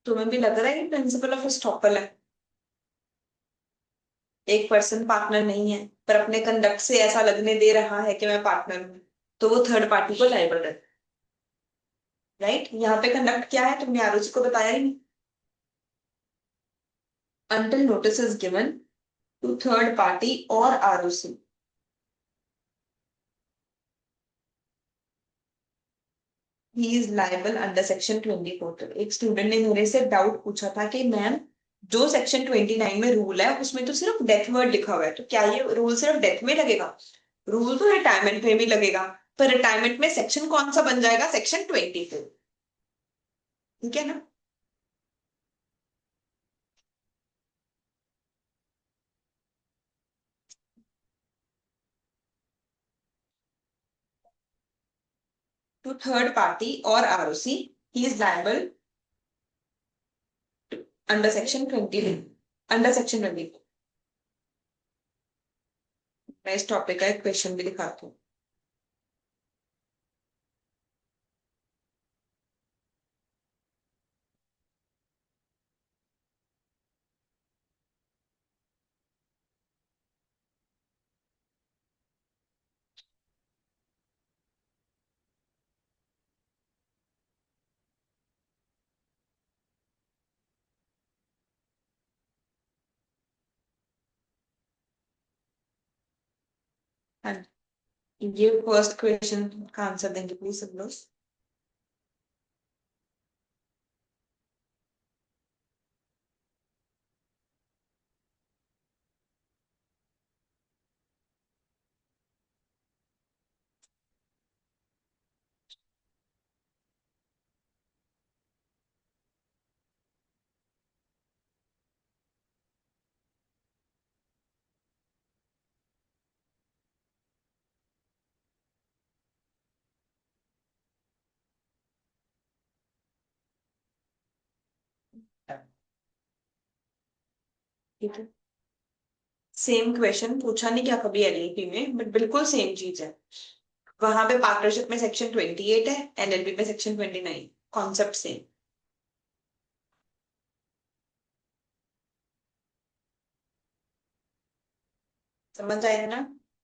तुम्हें भी लग रहा है कि प्रिंसिपल ऑफ एस्टॉपल है? एक पर्सन पार्टनर नहीं है, पर अपने कंडक्ट से ऐसा लगने दे रहा है कि मैं पार्टनर हूं, तो वो थर्ड पार्टी को लायबल रहता है. राइट, यहाँ पे कंडक्ट क्या है, तुमने आरओसी को बताया ही नहीं। until notice is given to third party or ROC, he is liable under section 24। तो एक स्टूडेंट ने मेरे से डाउट पूछा था कि मैम जो सेक्शन 29 में रूल है उसमें तो सिर्फ डेथ वर्ड लिखा हुआ है, तो क्या ये रूल सिर्फ डेथ में लगेगा? रूल तो रिटायरमेंट में भी लगेगा, पर रिटायरमेंट में सेक्शन कौन सा बन जाएगा? सेक्शन 24। ठीक है ना? To third party or ROC, he is liable under section 20, under section 20। मैं इस टॉपिक का एक क्वेश्चन भी दिखाती हूँ। हाँ, ये फर्स्ट क्वेश्चन का आंसर देंगे प्लीज सब लोग। ठीक है, सेम क्वेश्चन पूछा नहीं क्या कभी एलएलपी में, बट बिल्कुल सेम चीज है। वहां पे पार्टनरशिप में सेक्शन 28 है, एलएलपी में सेक्शन 29, कॉन्सेप्ट सेम। समझ आया ना?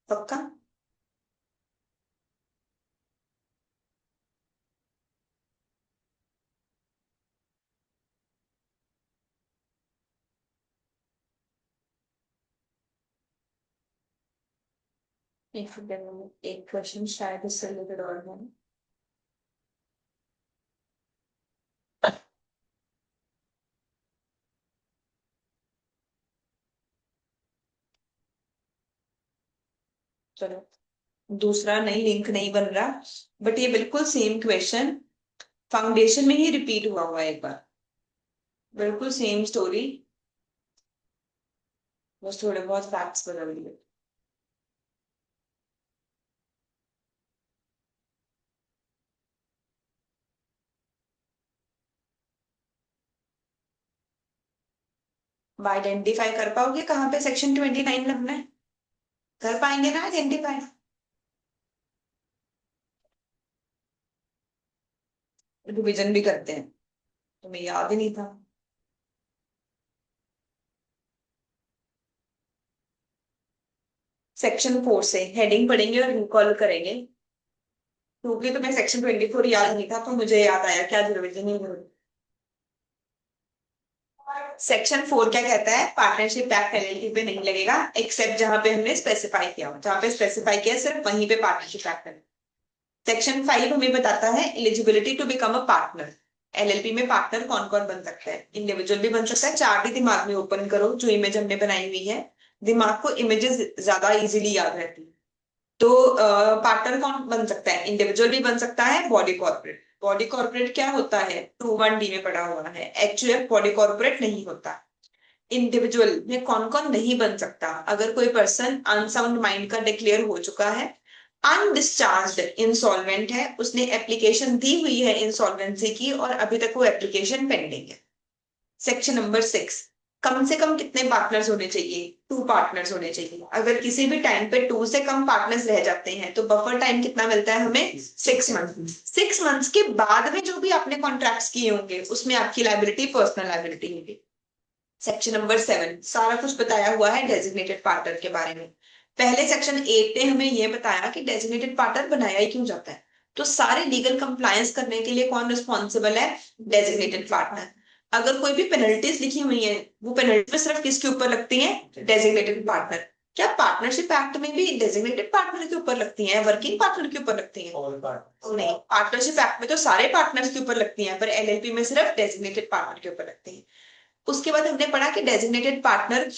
पक्का? एक क्वेश्चन शायद इससे रिलेटेड और है। चलो, दूसरा नहीं, लिंक नहीं बन रहा, बट ये बिल्कुल सेम क्वेश्चन फाउंडेशन में ही रिपीट हुआ एक बार, बिल्कुल सेम स्टोरी, बस थोड़े बहुत फैक्ट्स बदल दिए। आइडेंटिफाई कर पाओगे कहाँ पे सेक्शन 29 लगना है? कर पाएंगे ना आइडेंटिफाई? रिविजन भी करते हैं, तुम्हें याद ही नहीं था। सेक्शन 4 से हेडिंग पढ़ेंगे और रिकॉल करेंगे, क्योंकि तुम्हें सेक्शन 24 याद नहीं था तो मुझे याद आया कि आज रिविजन ही करो। सेक्शन 4 क्या कहता है? पार्टनरशिप एक्ट एलएलपी पे नहीं लगेगा, एक्सेप्ट जहां पे हमने स्पेसिफाई किया हो, जहां पे स्पेसिफाई किया सिर्फ वहीं पे पार्टनरशिप एक्ट है। सेक्शन 5 हमें बताता है eligibility to become a partner. LLP में पार्टनर कौन कौन बन सकता है? इंडिविजुअल भी बन सकता है। चार्ट ही दिमाग में ओपन करो, जो इमेज हमने बनाई हुई है, दिमाग को इमेजेस ज्यादा इजीली याद रहती है। तो पार्टनर कौन बन सकता है? इंडिविजुअल भी बन सकता है, बॉडी कॉर्पोरेट। बॉडी कॉर्पोरेट क्या होता है? 21D में पढ़ा हुआ है, एचयूएफ बॉडी कॉर्पोरेट नहीं होता। इंडिविजुअल में कौन कौन नहीं बन सकता? अगर कोई पर्सन अनसाउंड माइंड का डिक्लेयर हो चुका है, अनडिस्चार्ज्ड इंसॉल्वेंट है, उसने एप्लीकेशन दी हुई है इंसॉल्वेंसी की और अभी तक वो एप्लीकेशन पेंडिंग है। सेक्शन नंबर 6, कम से कम कितने पार्टनर्स होने चाहिए? 2 पार्टनर्स होने चाहिए। अगर किसी भी टाइम पे 2 से कम पार्टनर्स रह जाते हैं तो बफर टाइम कितना मिलता है हमें? 6 मंथ। 6 मंथ्स के बाद में जो भी आपने कॉन्ट्रैक्ट्स किए होंगे उसमें आपकी लाइबिलिटी पर्सनल लाइबिलिटी होगी। सेक्शन नंबर 7 सारा कुछ बताया हुआ है डेजिग्नेटेड पार्टनर के बारे में। पहले सेक्शन 8 ने हमें यह बताया कि डेजिग्नेटेड पार्टनर बनाया ही क्यों जाता है। तो सारे लीगल कंप्लायंस करने के लिए कौन रिस्पॉन्सिबल है? Designated partner. अगर कोई भी पेनल्टीज लिखी हुई है वो पेनल्टी सिर्फ किसके ऊपर लगती है? Designated partner. क्या पार्टनरशिप एक्ट में भी डेजिग्नेटेड पार्टनर के ऊपर लगती हैं, वर्किंग पार्टनर के ऊपर लगती हैं? ऑल पार्ट नहीं, पार्टनरशिप एक्ट में तो सारे पार्टनर्स के ऊपर लगती हैं, पर एलएलपी में सिर्फ डेजिग्नेटेड पार्टनर के ऊपर लगती हैं। उसके बाद हमने पढ़ा कि डेजिग्नेटेड पार्टनर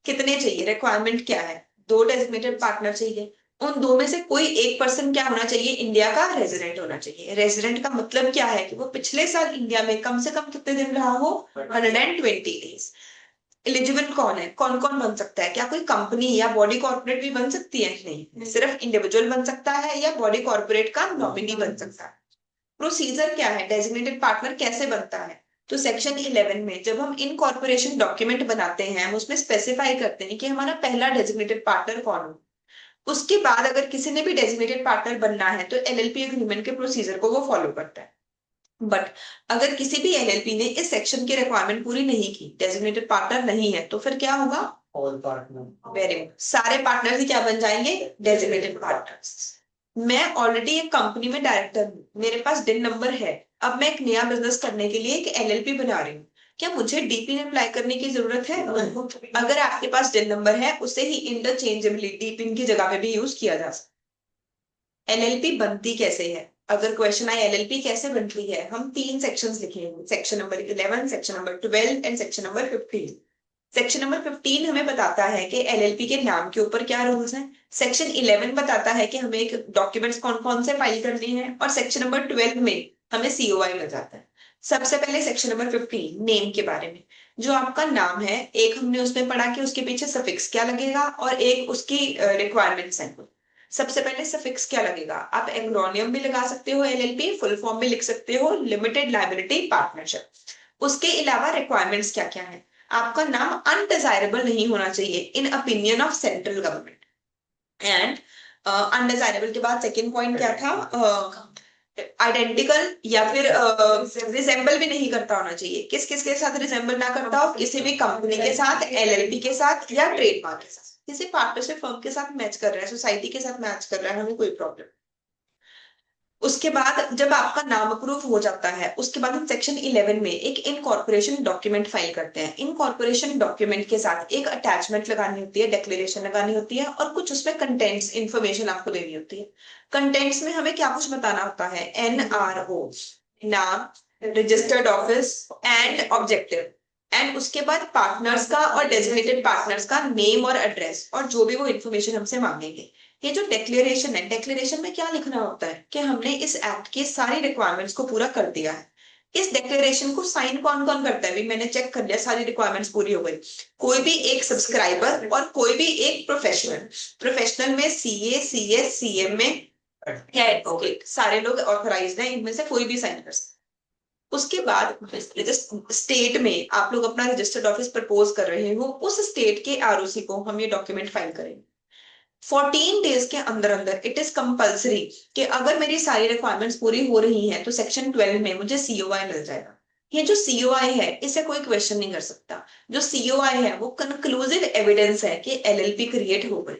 कितने चाहिए, रिक्वायरमेंट क्या है? 2 डेजिग्नेटेड पार्टनर चाहिए। उन 2 में से कोई एक पर्सन क्या होना चाहिए? इंडिया का रेजिडेंट होना चाहिए। रेजिडेंट का मतलब क्या है कि वो पिछले साल इंडिया में कम से कम कितने दिन रहा हो? 120 डेज। एलिजिबल कौन है, कौन कौन बन सकता है? क्या कोई कंपनी या बॉडी कॉर्पोरेट भी बन सकती है? नहीं, सिर्फ इंडिविजुअल बन सकता है या बॉडी कॉर्पोरेट का नॉमिनी बन सकता है। प्रोसीजर क्या है, डेजिग्नेटेड पार्टनर कैसे बनता है? तो सेक्शन 11 में जब हम इनकॉर्पोरेशन डॉक्यूमेंट बनाते हैं हम उसमें स्पेसिफाई करते हैं कि हमारा पहला डेजिग्नेटेड पार्टनर कौन हो। उसके बाद अगर किसी ने भी डेजिग्नेटेड पार्टनर बनना है तो एलएलपी एग्रीमेंट के प्रोसीजर को वो फॉलो करता है। बट अगर किसी भी एलएलपी ने इस सेक्शन की रिक्वायरमेंट पूरी नहीं की, डेजिग्नेटेड पार्टनर नहीं है, तो फिर क्या होगा? All partner. वेरी गुड, सारे पार्टनर्स ही क्या बन जाएंगे? Designated partners. मैं ऑलरेडी एक कंपनी में डायरेक्टर हूँ, मेरे पास डिन नंबर है। अब मैं एक नया बिजनेस करने के लिए एक एलएलपी बना रही हूँ, क्या मुझे डीपी में अप्लाई करने की जरूरत है? अगर आपके पास डिन नंबर है उसे ही इंटरचेंजेबली डीपिन की जगह पे भी यूज किया जा सकता है। एलएलपी बनती कैसे है? अगर क्वेश्चन आए एलएलपी कैसे बनती है, हम 3 सेक्शंस लिखेंगे, section number 11, section number 12 and section number 15। Section number 15 हमें बताता है कि एलएलपी के नाम के ऊपर क्या रूल्स हैं। सेक्शन 11 बताता है कि हमें एक डॉक्यूमेंट्स कौन कौन से फाइल करने हैं, और सेक्शन नंबर 12 में हमें सीओआई मिल जाता है। सबसे पहले सेक्शन नंबर 15 नेम के बारे में। जो आपका नाम है, एक हमने उसमें पढ़ा कि उसके पीछे सफिक्स क्या लगेगा और एक उसकी रिक्वायरमेंट्स हैं। सबसे पहले सफिक्स क्या लगेगा? आप एक्रोनियम भी लगा सकते हो, एलएलपी फुल फॉर्म भी लिख सकते हो, लिमिटेड लायबिलिटी पार्टनरशिप। उसके अलावा रिक्वायरमेंट्स क्या क्या है? आपका नाम अनडिजायरेबल नहीं होना चाहिए in opinion of central government. And undesirable के बाद सेकंड पॉइंट क्या था? आइडेंटिकल या फिर रिजेंबल भी नहीं करता होना चाहिए। किस किस के साथ रिजेंबल ना करता हो? किसी भी कंपनी के साथ, एलएलपी के साथ या ट्रेडमार्क के साथ। किसी पार्टनरशिप फर्म के साथ मैच कर रहा है, सोसाइटी के साथ मैच कर रहा है, हमें कोई प्रॉब्लम। उसके बाद जब आपका नाम अप्रूव हो जाता है उसके बाद हम सेक्शन 11 में एक इनकॉर्पोरेशन डॉक्यूमेंट फाइल करते हैं। इनकॉर्पोरेशन डॉक्यूमेंट के साथ एक अटैचमेंट लगानी होती है, डिक्लेरेशन लगानी होती है, और कुछ उसमें कंटेंट्स इंफॉर्मेशन आपको देनी होती है। कंटेंट्स में हमें क्या कुछ बताना होता है? एनआरओ, नाम, registered office and objective, and उसके बाद पार्टनर्स का और डेजिग्नेटेड पार्टनर्स का नेम और एड्रेस, और जो भी वो इन्फॉर्मेशन हमसे मांगेंगे। ये जो डिक्लेरेशन है, डिक्लेरेशन में क्या लिखना होता है कि हमने इस एक्ट की सारी रिक्वायरमेंट्स को पूरा कर दिया है। इस डिक्लेरेशन को साइन कौन कौन करता है? भी मैंने चेक कर लिया, सारी रिक्वायरमेंट्स पूरी हो गई। कोई भी एक सब्सक्राइबर और कोई भी एक प्रोफेशनल। प्रोफेशनल में सीए, सीएस, सीएम में है, ओके, सारे लोग ऑथराइज्ड हैं, इनमें से कोई भी साइन कर सकता है। उसके बाद स्टेट में आप लोग अपना रजिस्टर्ड ऑफिस प्रपोज कर रहे हो, उस स्टेट के आरओसी को हम ये डॉक्यूमेंट फाइल करेंगे। 14 डेज के अंदर अंदर इट इज कंपल्सरी कि अगर मेरी सारी रिक्वायरमेंट्स पूरी हो रही हैं तो सेक्शन 12 में मुझे सीओआई मिल जाएगा। ये जो सीओआई है इसे कोई क्वेश्चन नहीं कर सकता। जो सीओआई है वो कंक्लूसिव एविडेंस है कि एलएलपी क्रिएट हो गई।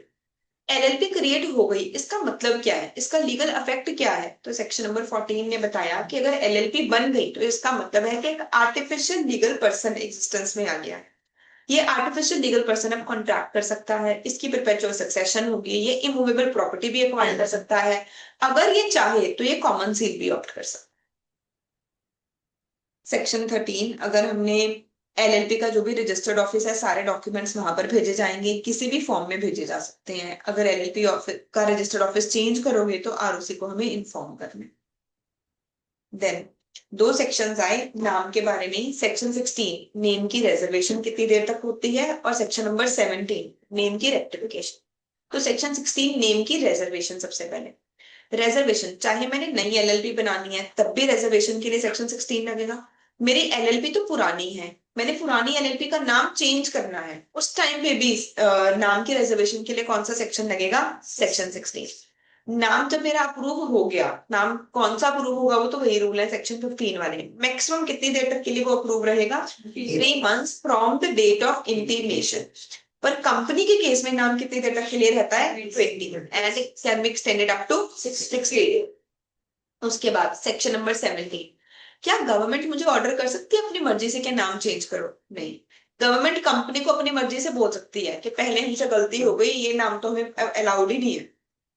एलएलपी क्रिएट हो गई, इसका मतलब क्या है, इसका लीगल इफेक्ट क्या है? तो सेक्शन नंबर 14 ने बताया कि अगर एलएलपी बन गई तो इसका मतलब है कि एक आर्टिफिशियल लीगल पर्सन एग्जिस्टेंस में आ गया है। ये आर्टिफिशियल लीगल पर्सन अब कॉन्ट्रैक्ट कर सकता है, इसकी परपेचुअल सक्सेशन होगी, ये इमूवेबल प्रॉपर्टी भी एक्वायर कर सकता है, अगर ये चाहे तो ये कॉमन सील भी ऑप्ट कर सकता है। सेक्शन 13, अगर हमने एलएलपी का जो भी रजिस्टर्ड ऑफिस है सारे डॉक्यूमेंट्स वहां पर भेजे जाएंगे, किसी भी फॉर्म में भेजे जा सकते हैं। अगर एलएलपी ऑफिस का रजिस्टर्ड ऑफिस चेंज करोगे तो आरओसी को हमें इन्फॉर्म करना। देन 2 सेक्शंस आए नाम के बारे में। सेक्शन 16 नेम की रिजर्वेशन कितनी देर तक होती है, और सेक्शन नंबर 17 नेम की रेक्टिफिकेशन। तो सेक्शन 16 नेम की रिजर्वेशन। सबसे पहले रिजर्वेशन, चाहे मैंने नई एलएलपी बनानी है तब भी रिजर्वेशन के लिए सेक्शन 16 लगेगा। मेरी एलएलपी तो पुरानी है, मैंने पुरानी एलएलपी का नाम चेंज करना है, उस टाइम पे भी नाम की रिजर्वेशन के लिए कौन सा सेक्शन लगेगा? सेक्शन 16। नाम जब मेरा अप्रूव हो गया, नाम कौन सा अप्रूव होगा वो तो वही रूल है सेक्शन 15 वाले। मैक्सिमम कितनी देर तक के लिए वो अप्रूव रहेगा? 3 months from the date of intimation. पर कंपनी के केस में नाम कितनी देर तक के लिए रहता है? 20, and it can be extended up to 60 days। उसके बाद सेक्शन नंबर 17, क्या गवर्नमेंट मुझे ऑर्डर कर सकती है अपनी मर्जी से कि नाम चेंज करो? नहीं। गवर्नमेंट कंपनी को अपनी मर्जी से बोल सकती है कि पहले हमसे गलती हो गई, ये नाम तो हमें अलाउड ही नहीं है।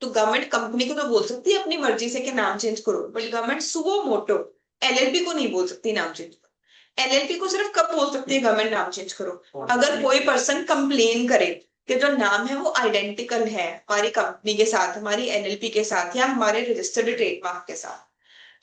तो गवर्नमेंट कंपनी को तो बोल सकती है अपनी मर्जी से कि नाम चेंज करो, but government suo motu LLP को नहीं बोल सकती नाम चेंज करो। एलएलपी को सिर्फ कब बोल सकती है गवर्नमेंट नाम चेंज करो? अगर कोई पर्सन कंप्लेन करे कि जो नाम है वो आइडेंटिकल है हमारी कंपनी के साथ, हमारी एलएलपी के साथ या हमारे रजिस्टर्ड ट्रेडमार्क के साथ,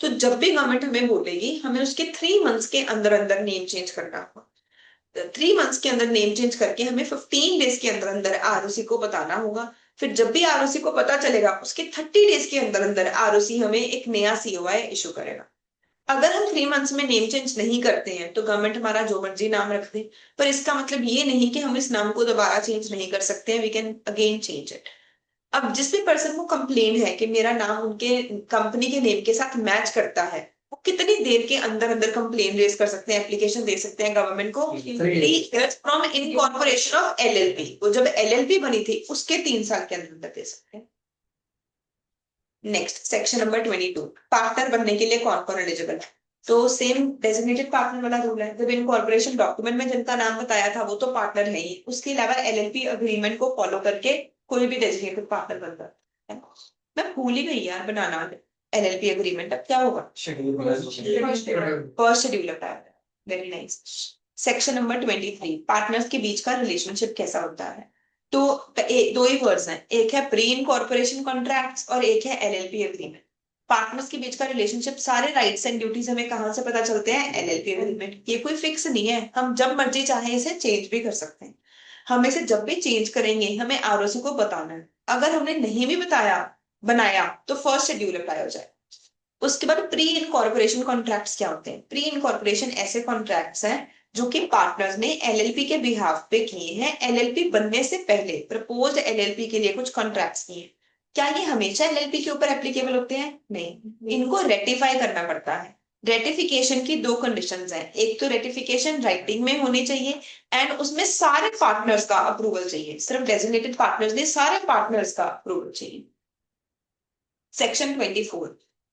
तो जब भी गवर्नमेंट हमें बोलेगी हमें उसके 3 मंथ्स के अंदर अंदर नेम चेंज करना होगा। 3 मंथ्स के अंदर नेम चेंज करके हमें 15 डेज के अंदर अंदर आरओसी को बताना होगा। फिर जब भी आरओसी को पता चलेगा उसके 30 डेज के अंदर अंदर आरओसी हमें एक नया सीओआई इशू करेगा। अगर हम 3 मंथ्स में नेम चेंज नहीं करते हैं तो गवर्नमेंट हमारा जो मर्जी नाम रख दे, पर इसका मतलब ये नहीं कि हम इस नाम को दोबारा चेंज नहीं कर सकते हैं, we can again change it. अब जिस भी पर्सन को कंप्लेन है कि मेरा नाम उनके कंपनी के नेम के साथ मैच करता है, वो कितनी देर के अंदर अंदर कंप्लेन रेज कर सकते हैं, एप्लीकेशन दे सकते हैं गवर्नमेंट को? 3 years from incorporation of LLP. वो जब एलएलपी बनी थी उसके 3 साल के अंदर अंदर दे सकते हैं। नेक्स्ट सेक्शन नंबर 22, पार्टनर बनने के लिए कौन कौन एलिजिबल है? तो सेम डेजिग्नेटेड पार्टनर वाला रूल है। जब इनकॉर्पोरेशन डॉक्यूमेंट में जिनका नाम बताया था वो तो पार्टनर है ही, उसके अलावा एलएलपी अग्रीमेंट को फॉलो करके कोई भी डेजिग्नेटेड पार्टनर बनता है। मैं भूल ही गई यार बनाना एलएलपी अग्रीमेंट। अब क्या होगा? फर्स्ट शेड्यूल बताया था। Very nice. Section number 23, partners के बीच का रिलेशनशिप कैसा होता है? तो दो ही वर्ड्स हैं, एक है प्री इनकॉर्पोरेशन कॉन्ट्रैक्ट्स और एक है एलएलपी एग्रीमेंट। पार्टनर्स के बीच का रिलेशनशिप, सारे राइट्स एंड ड्यूटीज हमें कहां से पता चलते हैं? LLP agreement. ये कोई फिक्स नहीं है, हम जब मर्जी चाहे इसे चेंज भी कर सकते हैं। हम इसे जब भी चेंज करेंगे हमें आरओसी को बताना है। अगर हमने नहीं भी बनाया तो फर्स्ट शेड्यूल अप्लाई हो जाए। उसके बाद प्री इनकॉर्पोरेशन कॉन्ट्रैक्ट्स क्या होते हैं? प्री इनकॉर्पोरेशन ऐसे कॉन्ट्रैक्ट्स हैं जो कि पार्टनर्स ने एलएलपी के बिहाफ पे किए हैं, एलएलपी बनने से पहले प्रपोज्ड एलएलपी के लिए कुछ कॉन्ट्रैक्ट्स किए हैं। क्या ये हमेशा एलएलपी के ऊपर एप्लीकेबल होते हैं? नहीं, इनको रेटिफाई करना पड़ता है। रेटिफिकेशन की 2 कंडीशंस हैं, एक तो रेटिफिकेशन राइटिंग में होनी चाहिए एंड उसमें सारे पार्टनर्स का अप्रूवल चाहिए, सिर्फ डेजिग्नेटेड पार्टनर्स नहीं, सारे पार्टनर्स का अप्रूवल चाहिए। सेक्शन 24,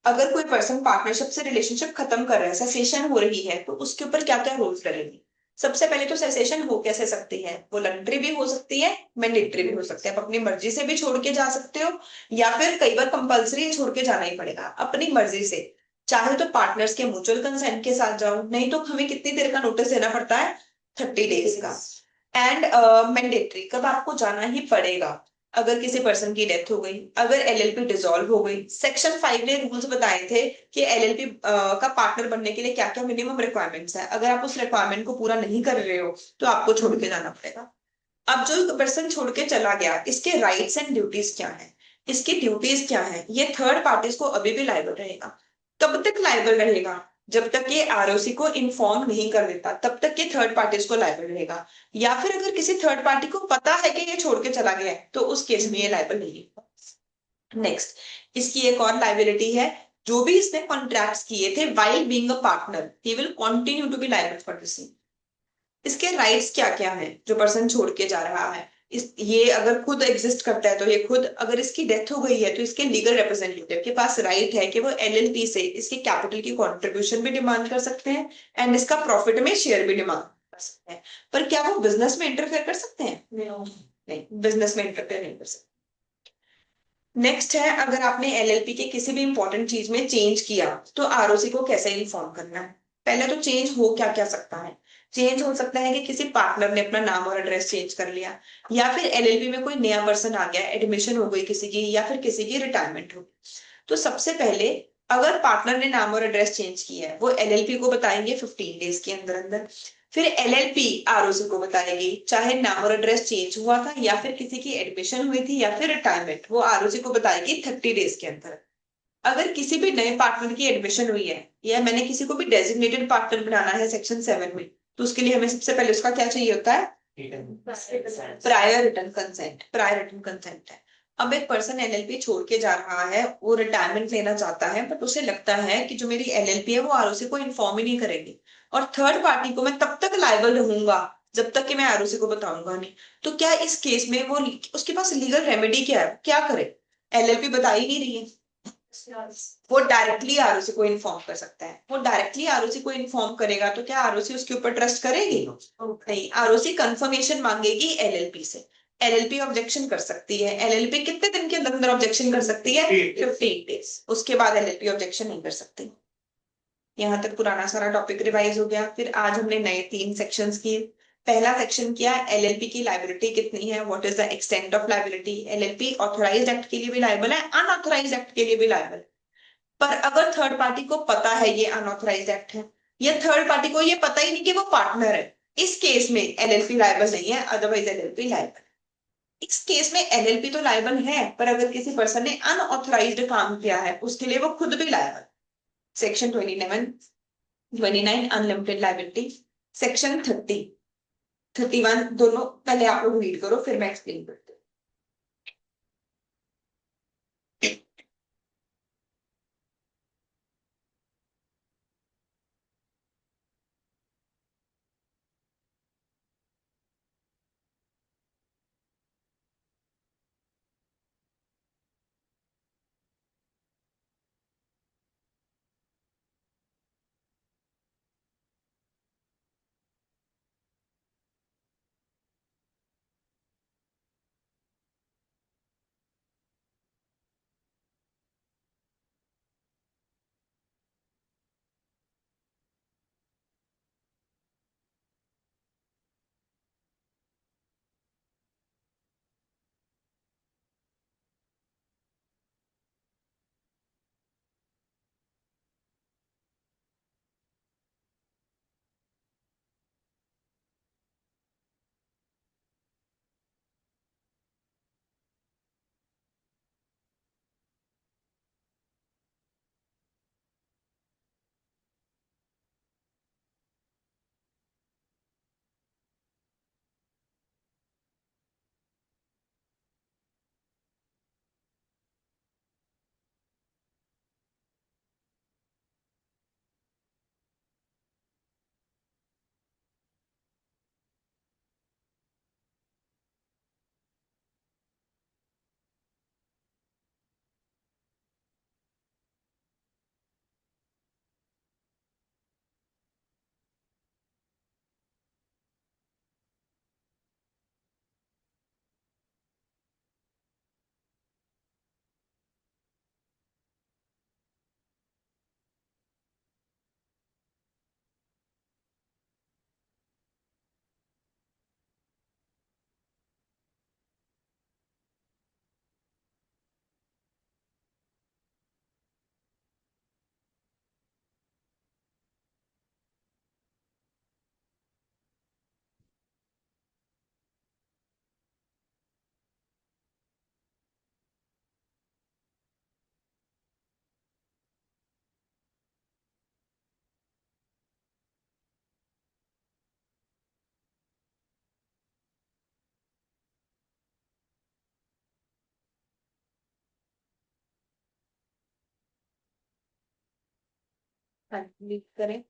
अगर कोई पर्सन पार्टनरशिप से रिलेशनशिप खत्म कर रहा है, सेसेशन हो रही है, तो उसके ऊपर क्या क्या रूल्स लगेंगे? सबसे पहले तो सेसेशन हो कैसे सकती है? वॉलंटरी भी हो सकती है, मैंडेटरी भी हो सकती है। आप अपनी मर्जी से भी छोड़ के जा सकते हो या फिर कई बार कंपलसरी छोड़ के जाना ही पड़ेगा अपनी मर्जी से। चाहे तो पार्टनर्स के म्यूचुअल कंसेंट के साथ जाओ, नहीं तो हमें कितनी देर का नोटिस देना पड़ता है? 30 डेज का। एंड मैंडेटरी, कब आपको जाना ही पड़ेगा? अगर किसी पर्सन की डेथ हो गई, अगर एलएलपी डिसॉल्व हो गई। सेक्शन 5 ने रूल्स बताए थे कि एलएलपी का पार्टनर बनने के लिए क्या क्या मिनिमम रिक्वायरमेंट्स है। अगर आप उस रिक्वायरमेंट को पूरा नहीं कर रहे हो तो आपको छोड़ के जाना पड़ेगा। अब जो पर्सन छोड़ के चला गया, इसके राइट्स एंड ड्यूटीज क्या है? इसकी ड्यूटीज क्या है? ये थर्ड पार्टीज को अभी भी लायबल रहेगा। कब तक लायबल रहेगा? जब तक ये आरओसी को इन्फॉर्म नहीं कर देता तब तक ये थर्ड पार्टीज को लायबल रहेगा। या फिर अगर किसी थर्ड पार्टी को पता है कि ये छोड़ के चला गया है तो उस केस में ये लायबल नहीं है। नेक्स्ट, इसकी एक और लायबिलिटी है, जो भी इसने कॉन्ट्रैक्ट्स किए थे while being a partner, he will continue to be liable for the same. इसके राइट्स क्या क्या हैं जो पर्सन छोड़ के जा रहा है? ये अगर खुद एग्जिस्ट करता है तो ये खुद, अगर इसकी डेथ हो गई है तो इसके लीगल रिप्रेजेंटेटिव के पास राइट है कि वो एलएलपी से इसके कैपिटल की कंट्रीब्यूशन भी डिमांड कर सकते हैं एंड इसका प्रॉफिट में शेयर भी डिमांड कर सकते हैं। पर क्या वो बिजनेस में इंटरफेयर कर सकते हैं? नहीं, बिजनेस में इंटरफेयर नहीं कर सकते। नेक्स्ट है, अगर आपने एलएलपी के किसी भी इंपॉर्टेंट चीज में चेंज किया तो आरओसी को कैसे इन्फॉर्म करना है? पहले तो चेंज हो क्या क्या सकता है? चेंज हो सकता है कि किसी पार्टनर ने अपना नाम और एड्रेस चेंज कर लिया, या फिर एलएलपी में कोई नया पर्सन आ गया, एडमिशन हो गई किसी की, या फिर किसी की रिटायरमेंट हो गई। तो सबसे पहले अगर पार्टनर ने नाम और एड्रेस चेंज किया है वो एलएलपी को बताएंगे 15 डेज के अंदर अंदर। फिर एलएलपी आरओसी को बताएगी, चाहे नाम और एड्रेस चेंज हुआ था या फिर किसी की एडमिशन हुई थी या फिर रिटायरमेंट, वो आरओसी को बताएगी 30 डेज के अंदर। अगर किसी भी नए पार्टनर की एडमिशन हुई है या मैंने किसी को भी डेजिग्नेटेड पार्टनर बनाना है सेक्शन 7 में, तो उसके लिए हमें सबसे पहले उसका क्या चाहिए होता है? Prior written consent. Prior written consent है। अब एक पर्सन एलएलपी छोड़ के जा रहा है, वो रिटायरमेंट लेना चाहता है, बट उसे लगता है कि जो मेरी एलएलपी है वो आरओसी को इन्फॉर्म ही नहीं करेगी और थर्ड पार्टी को मैं तब तक लायबल रहूंगा जब तक कि मैं आरओसी को बताऊंगा नहीं। तो क्या इस केस में वो, उसके पास लीगल रेमेडी क्या है? क्या करे? एलएलपी बता ही नहीं रही है, वो डायरेक्टली आरओसी को इन्फॉर्म कर सकता है। वो डायरेक्टली आरओसी को इन्फॉर्म करेगा तो क्या आरओसी उसके ऊपर ट्रस्ट करेगी? नहीं, आरओसी कंफर्मेशन मांगेगी एलएलपी से। एलएलपी ऑब्जेक्शन कर सकती है। एलएलपी कितने दिन के अंदर ऑब्जेक्शन कर सकती है? 15 डेज। उसके बाद एलएलपी ऑब्जेक्शन नहीं कर सकती। यहाँ तक पुराना सारा टॉपिक रिवाइज हो गया। फिर आज हमने नए 3 सेक्शंस किए। पहला सेक्शन किया एलएलपी की लायबिलिटी कितनी है, what is the extent of liability. LLP authorised act के लिए भी लायबल है, अनऑथराइज्ड एक्ट के लिए भी लायबल है। पर अगर थर्ड पार्टी को पता है ये अनऑथराइज्ड एक्ट है, या थर्ड पार्टी को ये पता ही नहीं कि वो पार्टनर है, इस केस में एलएलपी लायबल नहीं है, अदरवाइज एलएलपी लायबल। इस केस में एलएलपी तो लायबल है, पर अगर किसी पर्सन ने अनऑथराइज्ड काम किया है उसके लिए वो खुद भी liable. Section 29 unlimited liability, section 31 दोनों पहले आप लोग रीड करो फिर मैं एक्सप्लेन करती हूँ। करें,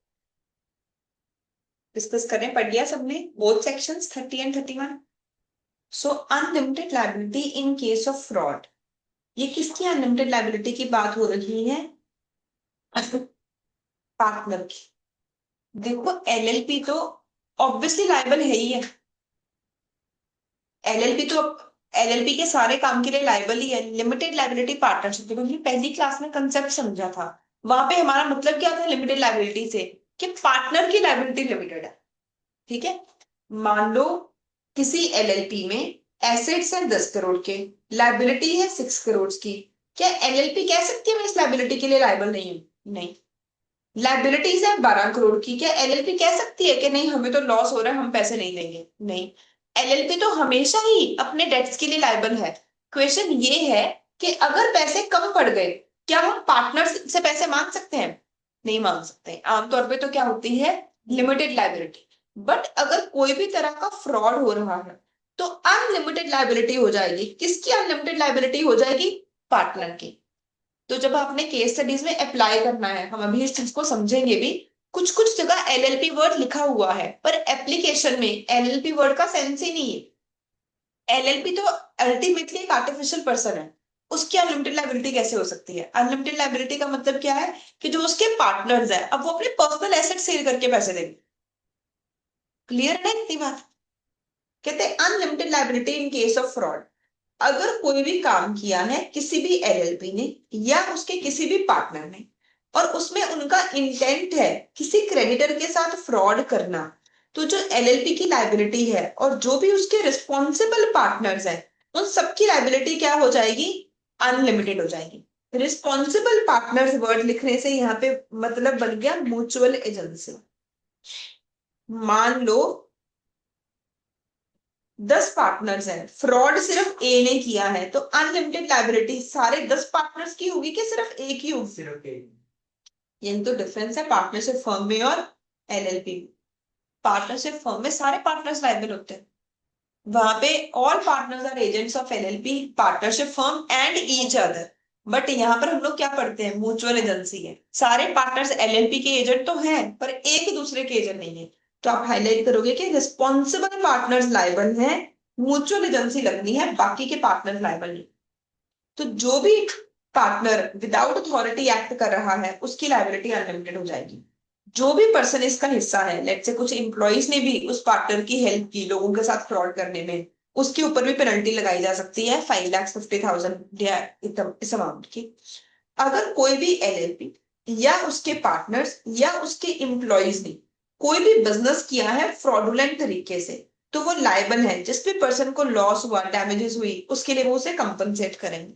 डिस्कस करें। पढ़ लिया सबने both sections 30 and 31? So unlimited liability in case of fraud. ये किसकी अनलिमिटेड लायबिलिटी की बात हो रही है? पार्टनर की। देखो एलएलपी तो ऑब्वियसली लायबल है ही है। एलएलपी तो एलएलपी के सारे काम के लिए लायबल ही है। लिमिटेड लायबिलिटी पार्टनरशिप, देखो हमने पहली क्लास में कंसेप्ट समझा था, वहां पे हमारा मतलब क्या था लिमिटेड लायबिलिटी से, कि पार्टनर की लायबिलिटी लिमिटेड है। ठीक है, मान लो किसी एलएलपी में एसेट्स हैं 10 करोड़ के, लायबिलिटी है 6 करोड़ की। क्या एलएलपी कह सकती है मैं इस लायबिलिटी के लिए लायबल नहीं हूं? नहीं। लायबिलिटीज है 12 करोड़ की, क्या एलएलपी कह सकती है कि नहीं हमें तो लॉस हो रहा है हम पैसे नहीं देंगे? नहीं। एलएलपी तो हमेशा ही अपने डेट्स के लिए लायबल है। क्वेश्चन ये है कि अगर पैसे कम पड़ गए, क्या हम पार्टनर से पैसे मांग सकते हैं? नहीं मांग सकते। आमतौर पे तो क्या होती है, लिमिटेड लायबिलिटी। बट अगर कोई भी तरह का फ्रॉड हो रहा है तो अनलिमिटेड लायबिलिटी हो जाएगी। किसकी अनलिमिटेड लायबिलिटी हो जाएगी? पार्टनर की। तो जब आपने केस स्टडीज में अप्लाई करना है, हम अभी इस चीज को समझेंगे भी, कुछ कुछ जगह एलएलपी वर्ड लिखा हुआ है पर एप्लीकेशन में एलएलपी वर्ड का सेंस ही नहीं है। एलएलपी तो अल्टीमेटली एक आर्टिफिशियल पर्सन है। उसकी अनलिमिटेड लायबिलिटी कैसे हो सकती है? अनलिमिटेड लायबिलिटी का मतलब क्या है कि जो उसके पार्टनर्स है अब वो अपने पर्सनल एसेट सेल करके पैसे देंगे। क्लियर है ना इतनी बात? कहते हैं unlimited liability in case of fraud. अगर कोई भी काम किया है किसी भी एलएलपी ने या उसके किसी भी पार्टनर ने और उसमें उनका इंटेंट है किसी क्रेडिटर के साथ फ्रॉड करना, तो जो एलएलपी की लायबिलिटी है और जो भी उसके रिस्पॉन्सिबल पार्टनर्स हैं उन सबकी लायबिलिटी क्या हो जाएगी? अनलिमिटेड हो जाएगी। रिस्पॉन्सिबल पार्टनर्स वर्ड लिखने से यहाँ पे मतलब बन गया म्यूचुअल एजेंसी। मान लो 10 पार्टनर्स हैं, फ्रॉड सिर्फ ए ने किया है, तो अनलिमिटेड लायबिलिटी सारे 10 पार्टनर्स की होगी कि सिर्फ एक ही होगी? सिर्फ एक। यही तो डिफरेंस है पार्टनरशिप फर्म में और एलएलपी में। पार्टनरशिप फर्म में सारे पार्टनर्स लायबल होते हैं, वहां पे all partners are agents of LLP partnership firm and each other. But यहाँ पर हम लोग क्या पढ़ते हैं? म्यूचुअल एजेंसी है। सारे पार्टनर्स एलएलपी के एजेंट तो हैं पर एक दूसरे के एजेंट नहीं है। तो आप हाईलाइट करोगे कि रिस्पॉन्सिबल पार्टनर्स लायबल हैं, म्यूचुअल एजेंसी लगनी है, बाकी के पार्टनर्स लायबल नहीं। तो जो भी पार्टनर विदाउट अथॉरिटी एक्ट कर रहा है उसकी लायबिलिटी अनलिमिटेड हो जाएगी। जो भी पर्सन इसका हिस्सा है, लेट से कुछ एम्प्लॉइज ने भी उस पार्टनर की हेल्प की लोगों के साथ फ्रॉड करने में, उसके ऊपर भी पेनल्टी लगाई जा सकती है 5,50,000 या इस अमाउंट की। अगर कोई भी एलएलपी या उसके पार्टनर्स या उसके एम्प्लॉइज ने कोई भी बिजनेस किया है फ्रॉडुलेंट तरीके से, तो वो लायबल है। जिस भी पर्सन को लॉस हुआ, डैमेजेस हुई, उसके लिए वो उसे कंपनसेट करेंगे।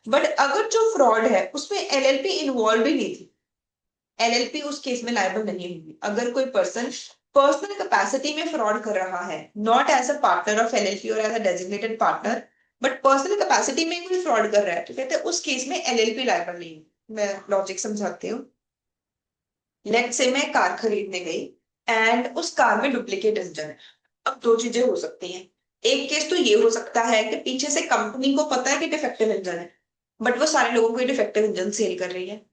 बट अगर जो फ्रॉड है उसमें एलएलपी इन्वॉल्व ही नहीं थी, एलएलपी उस केस में लायबल नहीं होगी। अगर कोई पर्सन पर्सनल कैपेसिटी में फ्रॉड कर रहा है, not as a partner of LLP और as a designated partner, but personal capacity में कोई फ्रॉड कर रहा है, तो कहते हैं उस केस में एलएलपी लायबल नहीं है। मैं लॉजिक समझाती हूँ। लेट से मैं कार खरीदने गई एंड उस कार में डुप्लीकेट इंजन है। अब दो चीजें हो सकती हैं। एक केस तो ये हो सकता है कि पीछे से कंपनी को पता है कि डिफेक्टिव इंजन है, बट वो सारे लोगों को डिफेक्टिव इंजन सेल कर रही है।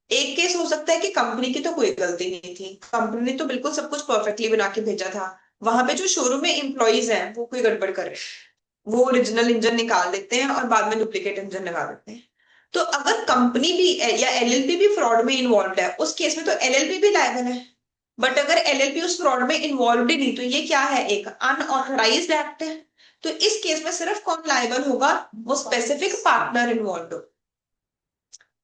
एक केस हो सकता है कि कंपनी की तो कोई गलती नहीं थी, कंपनी ने तो बिल्कुल सब कुछ परफेक्टली बना के भेजा था, वहां पे जो शोरूम में एम्प्लॉइज हैं वो कोई गड़बड़ कर रहे हैं, वो ओरिजिनल इंजन निकाल देते हैं और बाद में डुप्लीकेट इंजन लगा देते हैं। तो अगर कंपनी भी या एलएलपी भी फ्रॉड में इन्वॉल्व है उस केस में तो एलएलपी भी लायबल है। बट अगर एलएलपी उस फ्रॉड में इन्वॉल्व ही नहीं, तो ये क्या है? एक अनऑथराइज्ड एक्ट है। तो इस केस में सिर्फ कौन लायबल होगा? वो स्पेसिफिक पार्टनर इन्वॉल्व हो।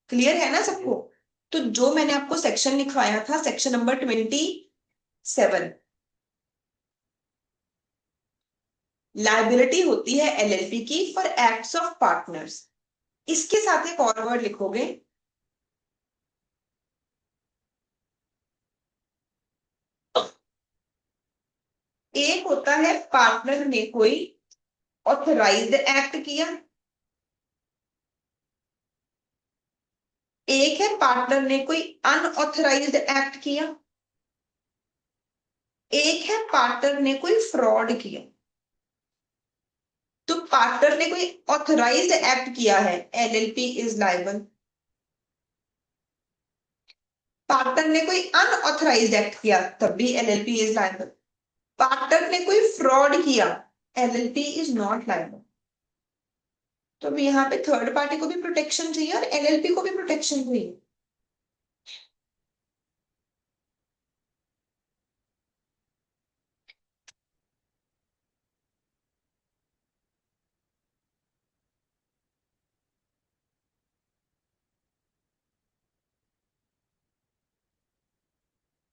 क्लियर है ना सबको? तो जो मैंने आपको सेक्शन लिखवाया था, सेक्शन नंबर 27, लायबिलिटी होती है एलएलपी की फॉर एक्ट्स ऑफ पार्टनर्स। इसके साथ एक और वर्ड लिखोगे, एक होता है पार्टनर ने कोई ऑथराइज्ड एक्ट किया, एक है पार्टनर ने कोई अनऑथराइज्ड एक्ट किया, एक है पार्टनर ने कोई फ्रॉड किया। तो पार्टनर ने कोई ऑथराइज्ड एक्ट किया है, एलएलपी इज लायबल। पार्टनर ने कोई अनऑथराइज्ड एक्ट किया तब भी एलएलपी इज लायबल। पार्टनर ने कोई फ्रॉड किया, एलएलपी इज नॉट लायबल। तो यहाँ पे थर्ड पार्टी को भी प्रोटेक्शन चाहिए और एलएलपी को भी प्रोटेक्शन चाहिए।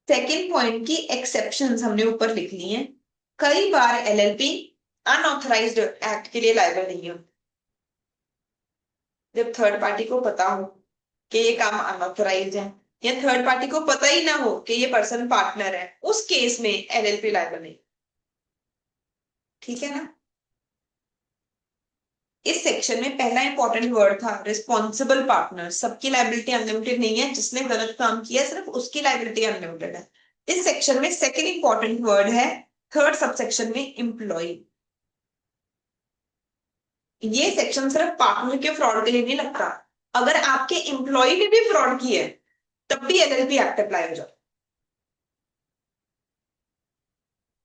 सेकेंड पॉइंट की एक्सेप्शंस हमने ऊपर लिख ली हैं। कई बार एलएलपी अनऑथराइज्ड एक्ट के लिए लायबल नहीं होती। जब थर्ड पार्टी को पता हो कि ये काम अनऑथराइज्ड है या थर्ड पार्टी को पता ही ना हो कि ये पर्सन पार्टनर है, उस केस में एलएलपी लायबल नहीं। ठीक है ना? इस सेक्शन में पहला इंपॉर्टेंट वर्ड था रिस्पॉन्सिबल पार्टनर। सबकी लायबिलिटी अनलिमिटेड नहीं है, जिसने गलत काम किया सिर्फ उसकी लायबिलिटी अनलिमिटेड है। इस सेक्शन में सेकेंड इंपॉर्टेंट वर्ड है थर्ड सबसेक्शन में एम्प्लॉय। ये सेक्शन सिर्फ पार्टनर के फ्रॉड के लिए नहीं लगता, अगर आपके एम्प्लॉय ने भी फ्रॉड किया है तब भी एलएलपी एक्ट अप्लाई हो जाता।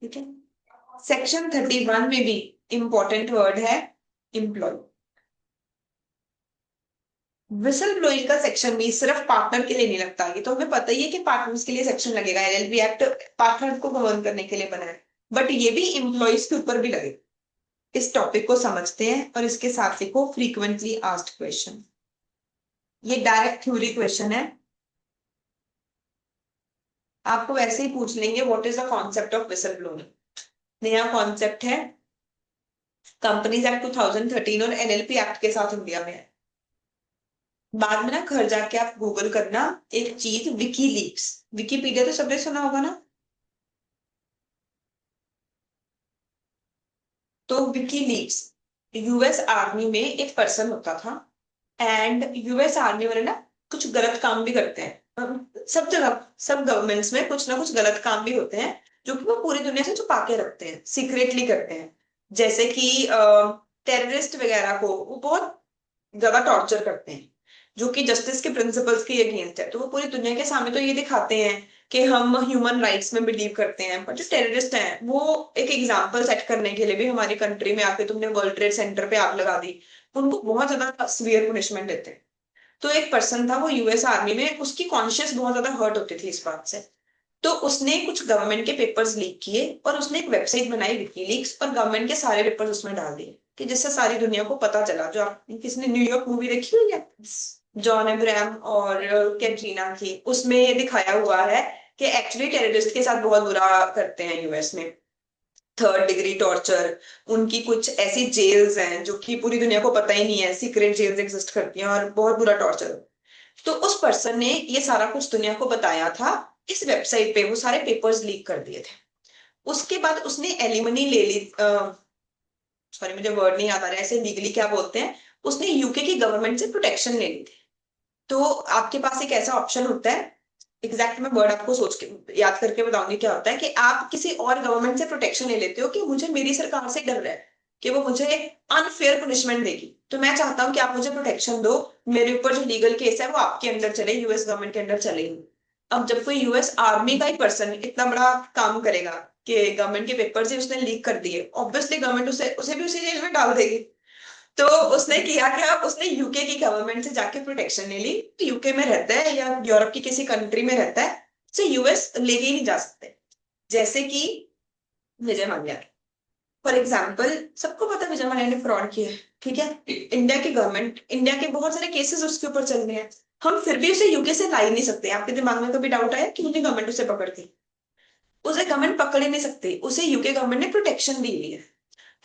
ठीक है? सेक्शन 31 में भी इंपॉर्टेंट वर्ड है एम्प्लॉय। विसल ब्लोइंग का सेक्शन भी सिर्फ पार्टनर के लिए नहीं लगता, ये तो हमें पता ही है कि पार्टनर्स के लिए सेक्शन लगेगा, एलएलबी एक्ट पार्टनर को गवर्न करने के लिए बना है, बट ये भी एम्प्लॉयज के ऊपर भी लगे। इस टॉपिक को समझते हैं और इसके साथ लिखो फ्रीक्वेंटली आस्क्ड क्वेश्चन। ये डायरेक्ट थ्योरी क्वेश्चन है, आपको वैसे ही पूछ लेंगे what is the concept of whistle blowing. नया कॉन्सेप्ट है, कंपनीज एक्ट 2013 और एनएलपी एक्ट के साथ इंडिया में है। बाद में ना घर जाके आप गूगल करना एक चीज, विकीलीक्स, विकीपीडिया तो सबने सुना होगा ना, तो विकीलीक्स, यूएस आर्मी में एक पर्सन होता था, एंड यूएस आर्मी वाले ना कुछ गलत काम भी करते हैं। सब जगह, सब गवर्नमेंट्स में कुछ ना कुछ गलत काम भी होते हैं जो कि वो पूरी दुनिया से छुपा के रखते हैं, सीक्रेटली करते हैं। जैसे कि टेररिस्ट वगैरह को वो बहुत ज्यादा टॉर्चर करते हैं, जो कि जस्टिस के प्रिंसिपल्स के अगेंस्ट है। तो वो पूरी दुनिया के सामने तो ये दिखाते हैं कि हम ह्यूमन राइट्स में बिलीव करते हैं, पर जो टेररिस्ट हैं वो एक एग्जाम्पल सेट करने के लिए भी हमारी कंट्री में आके तुमने वर्ल्ड ट्रेड सेंटर पे आग लगा दी, उनको बहुत ज्यादा सीवियर पनिशमेंट देते हैं। तो एक पर्सन था वो यूएस आर्मी में, उसकी कॉन्शियस बहुत ज्यादा हर्ट होती थी इस बात से। तो उसने कुछ गवर्नमेंट के पेपर्स लीक किए और उसने एक वेबसाइट बनाई विकीलीक्स, और गवर्नमेंट के सारे पेपर्स उसमें डाल दिए कि जिससे सारी दुनिया को पता चला। जो आप किसने न्यूयॉर्क मूवी देखी हुई है जॉन अब्राहम और कैटरीना की, उसमें ये दिखाया हुआ है कि एक्चुअली टेररिस्ट के साथ बहुत बुरा करते हैं यूएस में, थर्ड डिग्री टॉर्चर, उनकी कुछ ऐसी जेल्स हैं जो कि पूरी दुनिया को पता ही नहीं है, सीक्रेट जेल्स एग्जिस्ट करती हैं और बहुत बुरा टॉर्चर। तो उस पर्सन ने ये सारा कुछ दुनिया को बताया था इस वेबसाइट पे, वो सारे पेपर्स लीक कर दिए थे। उसके बाद उसने एलिमनी ले ली, सॉरी मुझे वर्ड नहीं याद आ रहा है ऐसे लीगली क्या बोलते हैं, उसने यूके की गवर्नमेंट से प्रोटेक्शन ले ली थी। तो आपके पास एक ऐसा ऑप्शन होता है, एग्जैक्ट मैं वर्ड आपको सोच के याद करके बताऊंगी क्या होता है, कि आप किसी और गवर्नमेंट से प्रोटेक्शन ले लेते हो कि मुझे मेरी सरकार से डर रहा है कि वो मुझे अनफेयर पनिशमेंट देगी, तो मैं चाहता हूँ कि आप मुझे प्रोटेक्शन दो, मेरे ऊपर जो लीगल केस है वो आपके अंडर चले, यूएस गवर्नमेंट के अंडर चले। अब जब कोई यूएस आर्मी का ही पर्सन इतना बड़ा काम करेगा कि गवर्नमेंट के पेपर से उसने लीक कर दिए, ऑब्वियसली गवर्नमेंट उसे उसे भी उसी जेल में डाल देगी। तो उसने किया क्या, उसने यूके की गवर्नमेंट से जाके प्रोटेक्शन ले ली। तो यूके में रहता है या यूरोप की किसी कंट्री में रहता है, उसे यूएस लेके ही नहीं जा सकते। जैसे कि विजय माल्या, फॉर एग्जाम्पल सबको पता है विजय माल्या ने फ्रॉड किया है, ठीक है, इंडिया की गवर्नमेंट, इंडिया के बहुत सारे केसेस उसके ऊपर चल रहे हैं, हम फिर भी उसे यूके से ला ही नहीं सकते। आपके दिमाग में कभी डाउट आया कि उन्हें गवर्नमेंट उसे पकड़ती? उसे गवर्नमेंट पकड़ ही नहीं सकती, उसे यूके गवर्नमेंट ने प्रोटेक्शन दी हुई है।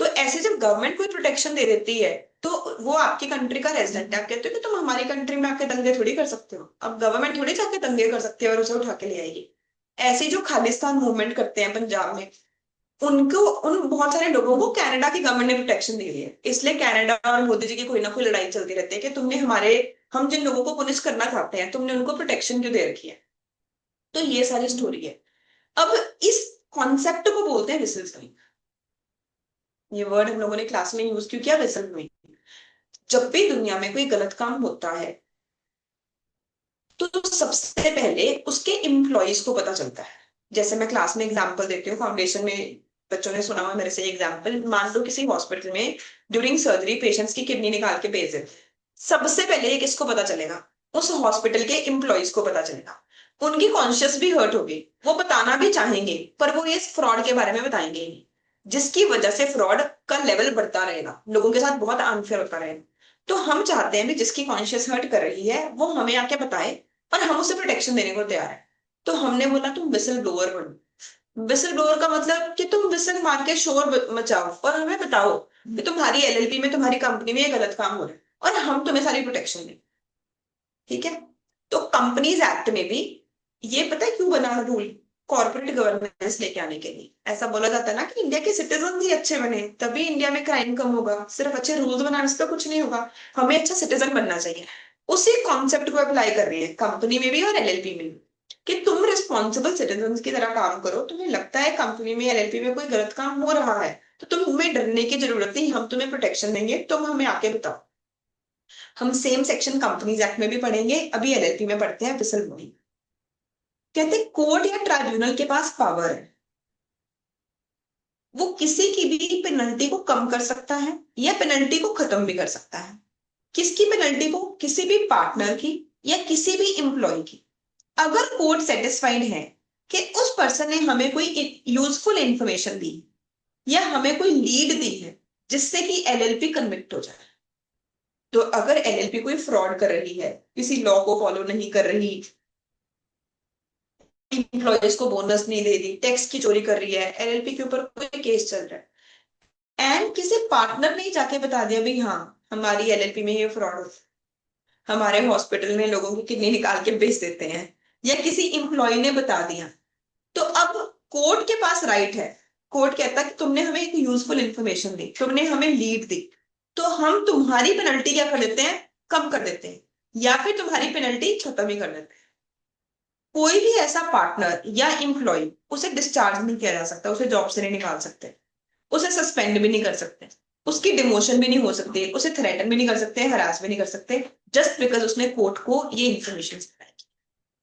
तो ऐसे जब गवर्नमेंट कोई प्रोटेक्शन दे देती है तो वो आपकी कंट्री का रेजिडेंट है, आप कहते हो कि तुम हमारी कंट्री में आके दंगे थोड़ी कर सकते हो, अब गवर्नमेंट थोड़ी जाके दंगे कर सकती है और उसे उठा के ले आएगी। ऐसे जो खालिस्तान मूवमेंट करते हैं पंजाब में, उनको, उन बहुत सारे लोगों को कनाडा की गवर्नमेंट ने प्रोटेक्शन दी हुई है, इसलिए कनाडा और मोदी जी की कोई ना कोई लड़ाई चलती रहती है कि तुमने हमारे, हम जिन लोगों को पुनिश करना चाहते हैं तुमने उनको प्रोटेक्शन क्यों दे रखी है। तो ये सारी स्टोरी है। अब इस कॉन्सेप्ट को बोलते हैं विसल ब्लोइंग। ये वर्ड हम लोगों ने क्लास में यूज क्यों किया, विसल ब्लोइंग। जब भी दुनिया में कोई गलत काम होता है तो सबसे पहले उसके एम्प्लॉयज को पता चलता है। जैसे मैं क्लास में एग्जांपल देती हूँ, फाउंडेशन में बच्चों ने सुना हुआ मेरे से एग्जांपल, मान लो किसी हॉस्पिटल में ड्यूरिंग सर्जरी पेशेंट्स की किडनी निकाल के भेज देते, सबसे पहले ये किसको पता चलेगा, उस हॉस्पिटल के एम्प्लॉयज को पता चलेगा। उनकी कॉन्शियस भी हर्ट होगी, वो बताना भी चाहेंगे पर वो इस फ्रॉड के बारे में बताएंगे नहीं, जिसकी वजह से फ्रॉड का लेवल बढ़ता रहेगा, लोगों के साथ बहुत अनफेयर होता रहेगा। तो हम चाहते हैं भी जिसकी कॉन्शियस हर्ट कर रही है वो हमें आके बताए और हम उसे प्रोटेक्शन देने को तैयार है। तो हमने बोला तुम विसल ब्लोअर बनो। विसल ब्लोअर का मतलब कि तुम विसल मार के शोर मचाओ और हमें बताओ कि तुम्हारी एलएलपी में, तुम्हारी कंपनी में ये गलत काम हो रहा है और हम तुम्हें सारी प्रोटेक्शन दें, ठीक है। तो कंपनीज एक्ट में भी ये पता है क्यों बना रूल, कॉर्पोरेट गवर्नेंस लेके आने के लिए। ऐसा बोला जाता है ना कि इंडिया के सिटीजन ही अच्छे बने तभी इंडिया में क्राइम कम होगा, सिर्फ अच्छे रूल्स बनाने से तो कुछ नहीं होगा, हमें अच्छा सिटीजन बनना चाहिए। उसी कॉन्सेप्ट को अप्लाई कर रही है कंपनी में भी और एलएलपी में भी, कि तुम रिस्पॉन्सिबल सिटीजन की तरह काम करो। तुम्हें लगता है कंपनी में एलएलपी में कोई गलत काम हो रहा है तो तुम्हें डरने की जरूरत नहीं, हम तुम्हें प्रोटेक्शन देंगे, तुम हमें आके बताओ। हम सेम सेक्शन कंपनीज एक्ट में भी पढ़ेंगे, अभी एलएलपी में पढ़ते हैं विसल ब्लोइंग। कहते कोर्ट या ट्राइब्यूनल के पास पावर है, वो किसी की भी पेनल्टी को कम कर सकता है या पेनल्टी को खत्म भी कर सकता है। किसकी पेनल्टी को? किसी भी पार्टनर की या किसी भी एम्प्लॉय की। अगर कोर्ट सेटिस्फाइड है कि उस पर्सन ने हमें कोई यूजफुल इंफॉर्मेशन दी या हमें कोई लीड दी है जिससे कि एलएलपी कन्विक्ट हो जाए, तो अगर एलएलपी कोई फ्रॉड कर रही है, किसी लॉ को फॉलो नहीं कर रही, एम्प्लॉयज को बोनस नहीं दे रही, टैक्स की चोरी कर रही है, एलएलपी के ऊपर कोई केस चल रहा है एंड किसी पार्टनर ने जाके बता दिया भाई हाँ हमारी एलएलपी में ये फ्रॉड होता है, हमारे हॉस्पिटल में लोगों की किडनी निकाल के बेच देते हैं, या किसी एम्प्लॉय ने बता दिया, तो अब कोर्ट के पास राइट है। कोर्ट कहता है कि तुमने हमें एक यूजफुल इंफॉर्मेशन दी, तुमने हमें लीड दी, तो हम तुम्हारी पेनल्टी क्या कर देते हैं? कम कर देते हैं, या फिर तुम्हारी पेनल्टी खत्म ही कर देते हैं। कोई भी ऐसा पार्टनर या एम्प्लॉय, उसे डिस्चार्ज नहीं किया जा सकता, उसे जॉब से नहीं निकाल सकते, उसे सस्पेंड भी नहीं कर सकते, उसकी डिमोशन भी नहीं हो सकती, उसे थ्रेटन भी नहीं कर सकते, हरास भी नहीं कर सकते, जस्ट बिकॉज उसने कोर्ट को ये इंफॉर्मेशन सप्लाई की।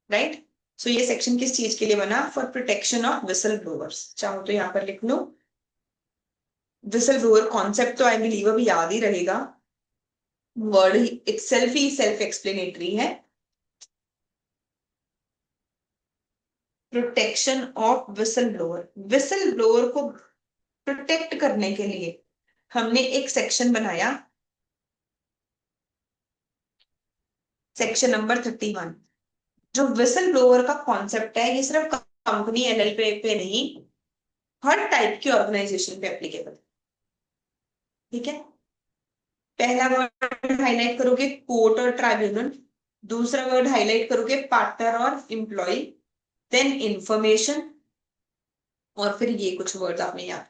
राइट? सो ये सेक्शन किस चीज के लिए बना? For protection of whistle blowers. चाहो तो यहां पर लिख लो, विसल ब्लोअर कॉन्सेप्ट तो आई बिलीव अभी याद ही रहेगा, वर्ड इटसेल्फ ही सेल्फ एक्सप्लेनेटरी है। Protection of whistle blower, whistle blower को प्रोटेक्ट करने के लिए हमने एक सेक्शन बनाया, सेक्शन नंबर 31। जो विसल ब्लोअर का कॉन्सेप्ट है ये सिर्फ कंपनी एलएलपी पे नहीं, हर टाइप की ऑर्गेनाइजेशन पे एप्लीकेबल। ठीक है? पहला वर्ड हाईलाइट करोगे कोर्ट और ट्राइब्यूनल, दूसरा वर्ड हाईलाइट करोगे पार्टनर और एम्प्लॉय, देन इंफॉर्मेशन, और फिर ये कुछ वर्ड आपने याद।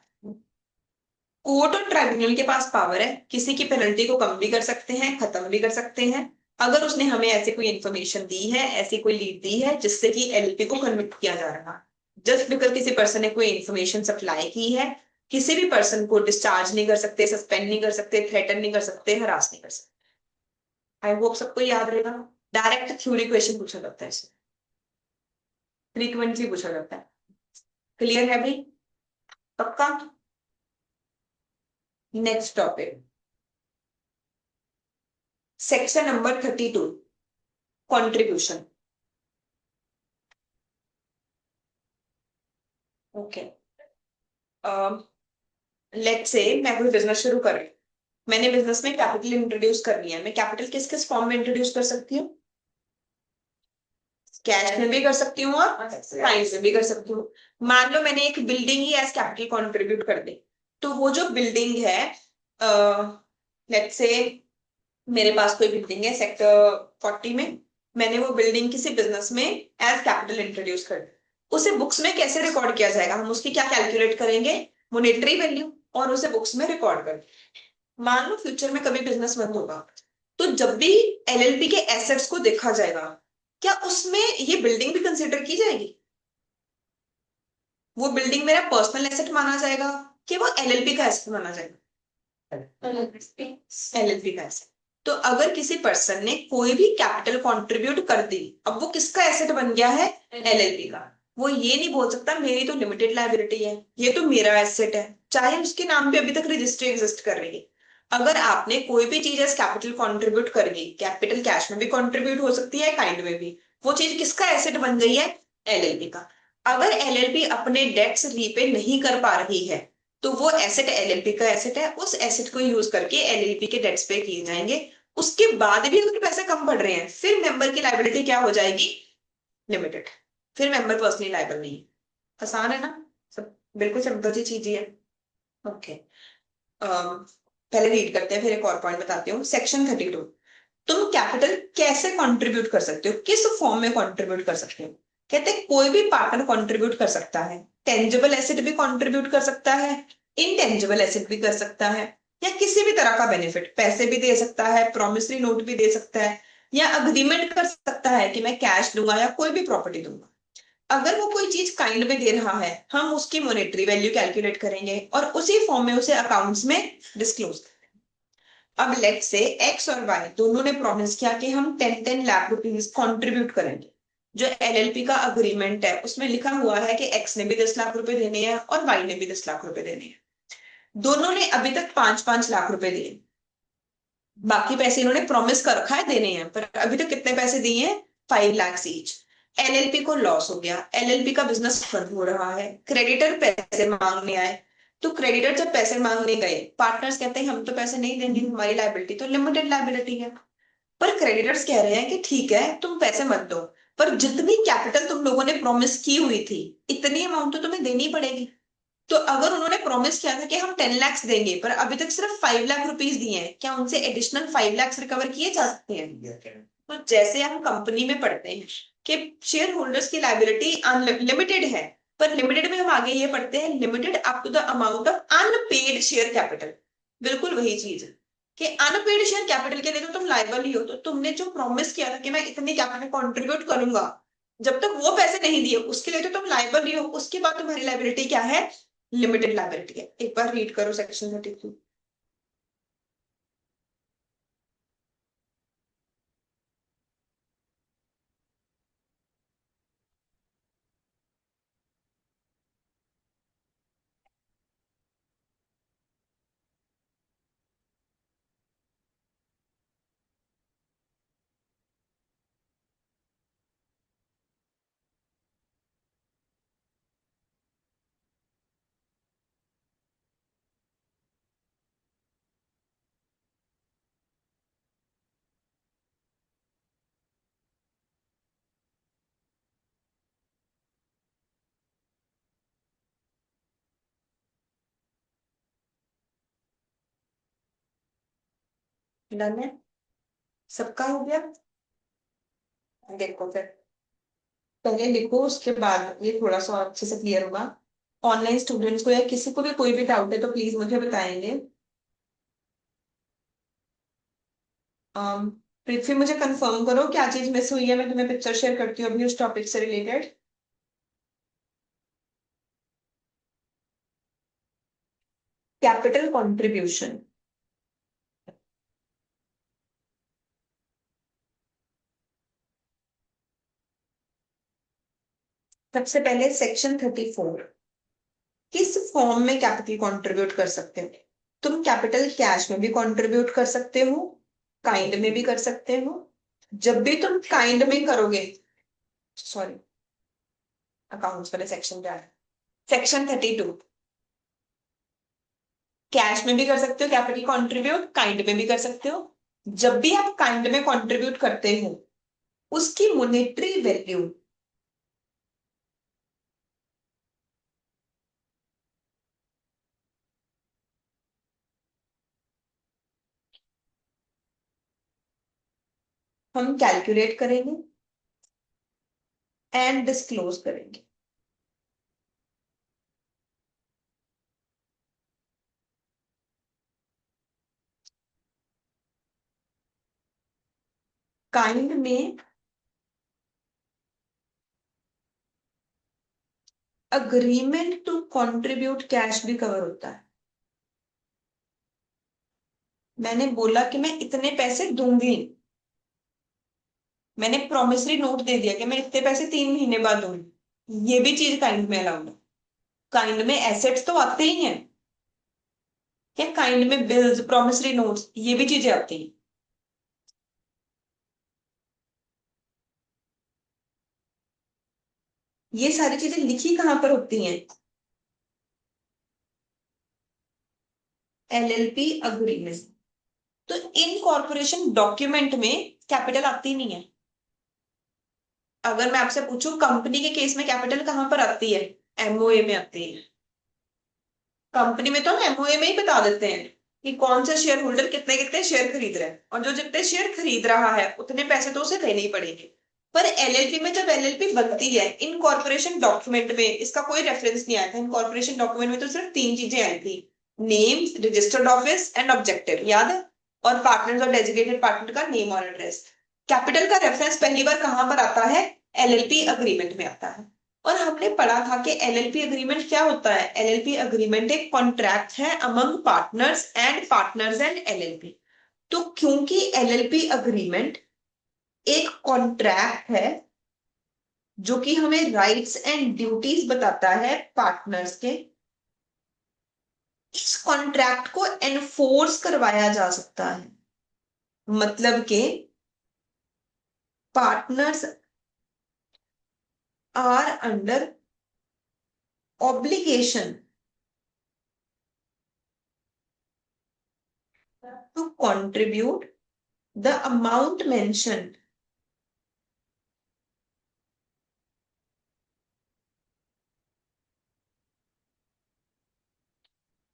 कोर्ट और ट्राइब्यूनल के पास पावर है, किसी की पेनल्टी को कम भी कर सकते हैं, खत्म भी कर सकते हैं, अगर उसने हमें ऐसी कोई इंफॉर्मेशन दी है, ऐसी कोई लीड दी है जिससे कि एलपी को कन्विक्ट किया जा रहा है। जस्ट बिकॉज किसी पर्सन ने कोई इंफॉर्मेशन सप्लाई की है, किसी भी पर्सन को डिस्चार्ज नहीं कर सकते, सस्पेंड नहीं कर सकते, थ्रेटन नहीं कर सकते, हरास नहीं कर सकते। आई होप सबको याद रहेगा। डायरेक्ट थ्योरी क्वेश्चन पूछा जाता है, इसमें फ्रीक्वेंटली पूछा जाता है। क्लियर है भाई? पक्का? Next topic, section number 32, contribution. Okay, let's say मैं कोई बिजनेस शुरू कर रही हूँ, मैंने बिजनेस में कैपिटल इंट्रोड्यूस करनी है। मैं कैपिटल किस किस फॉर्म में इंट्रोड्यूस कर सकती हूँ? कैश में भी कर सकती हूँ और टाइम में भी कर सकती हूँ। मान लो मैंने एक बिल्डिंग ही एज कैपिटल कंट्रीब्यूट कर दी, तो वो जो बिल्डिंग है, लेट्स से मेरे पास कोई बिल्डिंग है सेक्टर 40 में, मैंने वो बिल्डिंग किसी बिजनेस में एज कैपिटल इंट्रोड्यूस कर दी, उसे बुक्स में कैसे रिकॉर्ड किया जाएगा? हम उसकी क्या कैलकुलेट करेंगे? मॉनेटरी वैल्यू, और उसे बुक्स में रिकॉर्ड कर। मान लो फ्यूचर में कभी बिजनेस बंद होगा, तो जब भी एलएलपी के एसेट्स को देखा जाएगा, क्या उसमें ये बिल्डिंग भी कंसिडर की जाएगी? वो बिल्डिंग मेरा पर्सनल एसेट माना जाएगा कि वो एलएलपी का एसेट माना जाएगा? एलएलपी का एसेट। तो अगर किसी पर्सन ने कोई भी कैपिटल कंट्रीब्यूट कर दी, अब वो किसका एसेट बन गया है? एलएलपी का। वो ये नहीं बोल सकता मेरी तो लिमिटेड लायबिलिटी है, ये तो मेरा एसेट है, चाहे उसके नाम पे अभी तक रजिस्ट्री एग्जिस्ट कर रही है। अगर आपने कोई भी चीज एज कैपिटल कंट्रीब्यूट कर दी, कैपिटल कैश में भी कंट्रीब्यूट हो सकती है, काइंड में भी, वो चीज किसका एसेट बन गई है? एलएलपी का। अगर एलएलपी अपने डेट्स रीपे नहीं कर पा रही है, तो वो एसेट एलएलपी का एसेट है, उस एसेट को यूज करके एलएलपी के डेट्स पे किए जाएंगे। उसके बाद भी अगर पैसे कम पड़ रहे हैं, फिर मेंबर की लायबिलिटी क्या हो जाएगी? लिमिटेड। फिर मेंबर पर्सनली लायबल नहीं है। आसान है ना? सब बिल्कुल सिंपल सी चीज ही है। ओके, पहले रीड करते हैं, फिर एक और पॉइंट बताती हूँ। सेक्शन 32, तुम कैपिटल कैसे कंट्रीब्यूट कर सकते हो, किस फॉर्म में कंट्रीब्यूट कर सकते हो? कहते हैं कोई भी पार्टनर कंट्रीब्यूट कर सकता है, टेंजिबल एसेट भी कंट्रीब्यूट कर सकता है, इनटेंजिबल एसेट भी कर सकता है, या किसी भी तरह का बेनिफिट, पैसे भी दे सकता है, प्रॉमिसरी नोट भी दे सकता है, या अग्रीमेंट कर सकता है कि मैं कैश दूंगा या कोई भी प्रॉपर्टी दूंगा। अगर वो कोई चीज काइंड में दे रहा है, हम उसकी मॉनेटरी वैल्यू कैलकुलेट करेंगे और उसी फॉर्म में उसे अकाउंट्स में डिस्क्लोज करेंगे। अब लेट्स से एक्स और वाई दोनों ने प्रॉमिस किया कि हम 10-10 लाख रुपीज कंट्रीब्यूट करेंगे। जो एलएलपी का अग्रीमेंट है उसमें लिखा हुआ है कि एक्स ने भी 10 लाख रुपए देने हैं और वाई ने भी 10 लाख रुपए देने हैं। दोनों ने अभी तक 5-5 लाख रुपए दिए। बाकी पैसे इन्होंने प्रॉमिस कर रखा है देने हैं, पर अभी तक कितने पैसे दिए हैं? 5 लाख ईच। एलएलपी को लॉस हो गया, एलएलपी का बिजनेस बंद हो रहा है, क्रेडिटर पैसे मांगने आए। तो क्रेडिटर जब पैसे मांगने गए, पार्टनर्स कहते हैं हम तो पैसे नहीं देंगे, हमारी लाइबिलिटी तो लिमिटेड लाइबिलिटी है। पर क्रेडिटर्स कह रहे हैं कि ठीक है तुम पैसे मत दो, पर जितनी कैपिटल तुम लोगों ने प्रॉमिस की हुई थी इतनी अमाउंट तो तुम्हें देनी पड़ेगी। तो अगर उन्होंने प्रॉमिस किया था कि हम 10 लाख देंगे, पर अभी तक सिर्फ 5 लाख रुपीज दिए हैं, क्या उनसे एडिशनल 5 लाख रिकवर किए जा सकते हैं? तो जैसे हम कंपनी में पढ़ते हैं कि शेयर होल्डर्स की लाइबिलिटी अनलिमिटेड है, पर लिमिटेड में हम आगे ये पढ़ते हैं limited up to the amount of unpaid share capital. बिल्कुल वही चीज है कि अनपेड शेयर कैपिटल के लिए तो तुम लाइबल ही हो। तो तुमने जो प्रॉमिस किया था कि मैं इतनी कैपिटल कंट्रीब्यूट करूंगा, जब तक वो पैसे नहीं दिए उसके लिए तो तुम लाइबल ही हो। उसके बाद तुम्हारी लाइबिलिटी क्या है? लिमिटेड लाइबिलिटी है। एक बार रीड करो सेक्शन 32। डन है? सबका हो गया? देखो फिर पहले लिखो, उसके बाद ये थोड़ा सा और अच्छे से क्लियर होगा। ऑनलाइन स्टूडेंट्स को या किसी को भी कोई भी डाउट है तो प्लीज मुझे बताएंगे। पृथ्वी मुझे कंफर्म करो क्या चीज मिस हुई है, मैं तुम्हें पिक्चर शेयर करती हूँ अभी उस टॉपिक से रिलेटेड। Capital contribution. सबसे पहले सेक्शन 34, किस फॉर्म में कैपिटल कंट्रीब्यूट कर सकते हो? तुम कैपिटल कैश में भी कंट्रीब्यूट कर सकते हो, काइंड में भी कर सकते हो। जब भी तुम काइंड में करोगे, सॉरी अकाउंट्स वाले सेक्शन क्या है, सेक्शन 32, कैश में भी कर सकते हो कैपिटल कंट्रीब्यूट, काइंड में भी कर सकते हो। जब भी आप काइंड में कंट्रीब्यूट करते हो उसकी मॉनेटरी वैल्यू हम कैलकुलेट करेंगे एंड डिस्क्लोज करेंगे। काइंड में अग्रीमेंट टू कंट्रीब्यूट कैश भी कवर होता है। मैंने बोला कि मैं इतने पैसे दूंगी, मैंने प्रोमिसरी नोट दे दिया कि मैं इतने पैसे 3 महीने बाद दूंगी, ये भी चीज काइंड में अलाउड है। काइंड में एसेट्स तो आते ही हैं, क्या काइंड में बिल्स, प्रोमिसरी नोट्स, ये भी चीजें आती हैं। ये सारी चीजें लिखी कहां पर होती हैं? LLP agreement. तो इनकॉर्पोरेशन डॉक्यूमेंट में कैपिटल आती नहीं है। अगर मैं आपसे पूछूं कंपनी के केस में कैपिटल कहां पर आती है? एमओए में आती है। कंपनी में तो हम एमओए में ही बता देते हैं कि कौन सा शेयर होल्डर कितने कितने शेयर खरीद रहा है, और जो जितने शेयर खरीद रहा है उतने पैसे तो उसे देने ही पड़ेंगे। पर एलएलपी में जब एलएलपी बनती है, इनकॉर्पोरेशन डॉक्यूमेंट में इसका कोई रेफरेंस नहीं आया था। इनकॉर्पोरेशन डॉक्यूमेंट में तो सिर्फ 3 चीजें आई थी, name, registered office and objective, याद है? और पार्टनर्स और डेजिग्नेटेड पार्टनर का नेम और एड्रेस। कैपिटल का रेफरेंस पहली बार कहां पर आता है? एलएलपी अग्रीमेंट में आता है। और हमने पढ़ा था कि एलएलपी अग्रीमेंट क्या होता है? एलएलपी अग्रीमेंट एक कॉन्ट्रैक्ट है अमंग पार्टनर्स एंड एलएलपी। तो क्योंकि एलएलपी अग्रीमेंट एक कॉन्ट्रैक्ट है जो कि हमें राइट्स एंड ड्यूटीज बताता है पार्टनर्स के, इस कॉन्ट्रैक्ट को एनफोर्स करवाया जा सकता है। मतलब के partners are under obligation to contribute the amount mentioned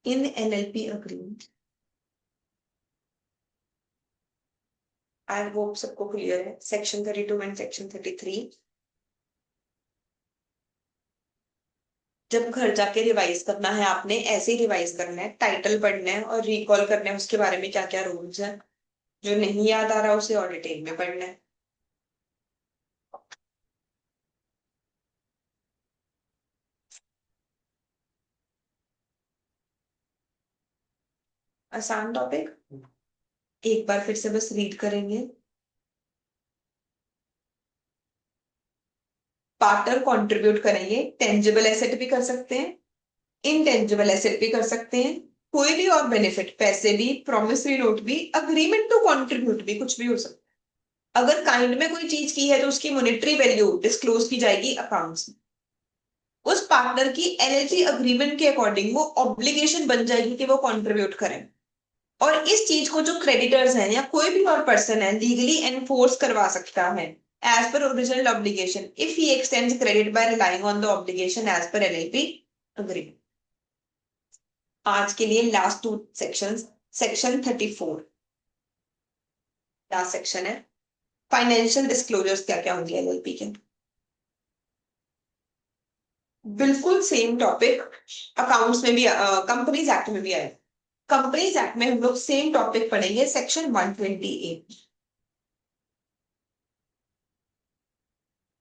in LLP agreement. I hope सबको क्लियर है सेक्शन 32 एंड सेक्शन 33. जब घर जाके रिवाइज करना है आपने ऐसे ही रिवाइज करना है, टाइटल पढ़ना है और रिकॉल करना है उसके बारे में क्या क्या रूल्स हैं. जो नहीं याद आ रहा उसे और डिटेल में पढ़ना है. आसान टॉपिक एक बार फिर से बस रीड करेंगे. पार्टनर कंट्रीब्यूट करेंगे, टेंजिबल एसेट भी कर सकते हैं, इनटेंजिबल एसेट भी कर सकते हैं, कोई भी और बेनिफिट, पैसे भी, प्रॉमिसरी नोट भी, अग्रीमेंट टू कंट्रीब्यूट भी, कुछ भी हो सकता है. अगर काइंड में कोई चीज की है तो उसकी मॉनेटरी वैल्यू डिस्क्लोज की जाएगी अकाउंट्स में. उस पार्टनर की एलएलपी अग्रीमेंट के अकॉर्डिंग वो ऑब्लिगेशन बन जाएगी कि वो कंट्रीब्यूट करें. और इस चीज को जो क्रेडिटर्स हैं या कोई भी और पर्सन है लीगली एनफोर्स करवा सकता है as per original obligation if he extends credit by relying on the obligation as per LLP agreement. आज के लिए last two sections. Section 34 last section है. फाइनेंशियल डिस्क्लोजर्स क्या क्या होंगे एलएलपी के. बिल्कुल सेम टॉपिक अकाउंट्स में भी, कंपनीज एक्ट में भी आया. कंपनीज एक्ट में हम लोग सेम टॉपिक पढ़ेंगे सेक्शन 128.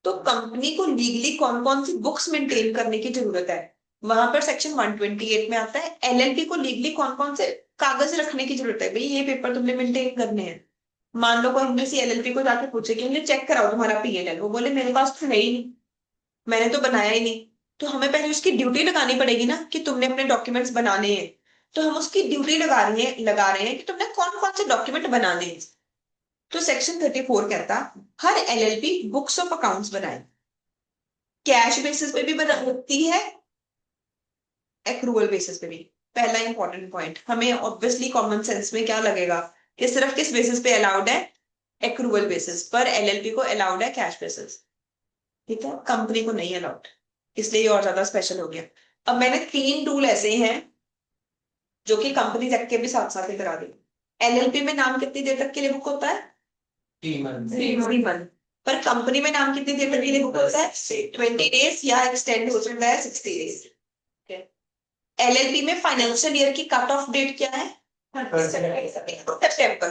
तो कंपनी को लीगली कौन कौन सी बुक्स मेंटेन करने की जरूरत है वहां पर सेक्शन 128 में आता है. एलएलपी को लीगली कौन कौन से कागज रखने की जरूरत है, भाई ये पेपर तुमने मेंटेन करने हैं. मान लो कोई हमने एलएलपी को जाके पूछे कि मुझे चेक कराओ तुम्हारा पीएनएल, वो बोले मेरे पास तो है ही नहीं, मैंने तो बनाया ही नहीं. तो हमें पहले उसकी ड्यूटी लगानी पड़ेगी ना कि तुमने अपने डॉक्यूमेंट्स बनाने हैं. तो हम उसकी ड्यूटी लगा रहे हैं कि तुमने कौन कौन से डॉक्यूमेंट बनाने हैं. तो सेक्शन 34 कहता हर एलएलपी बुक्स ऑफ अकाउंट्स बनाए. कैश बेसिस पे भी बना सकती है, एक्रूअल बेसिस पे भी. पहला इंपॉर्टेंट पॉइंट, हमें ऑब्वियसली कॉमन सेंस में क्या लगेगा कि सिर्फ किस बेसिस पे अलाउड है, एक्रूअल बेसिस पर. एलएलपी को अलाउड है कैश बेसिस, ठीक है, कंपनी को नहीं अलाउड, इसलिए ये और ज्यादा स्पेशल हो गया. अब मैंने 3 रूल ऐसे हैं जो कि कंपनी एक्ट के भी साथ साथ ही करा दी. एलएलपी में नाम कितनी देर तक के लिए बुक होता है, 3 months. 3 मंथ. पर कंपनी में नाम कितनी देर तक के लिए बुक होता है, 20 डेज या एक्सटेंड हो सकता है 60 डेज. एलएलपी में फाइनेंशियल ईयर की कट ऑफ डेट क्या है, सितंबर.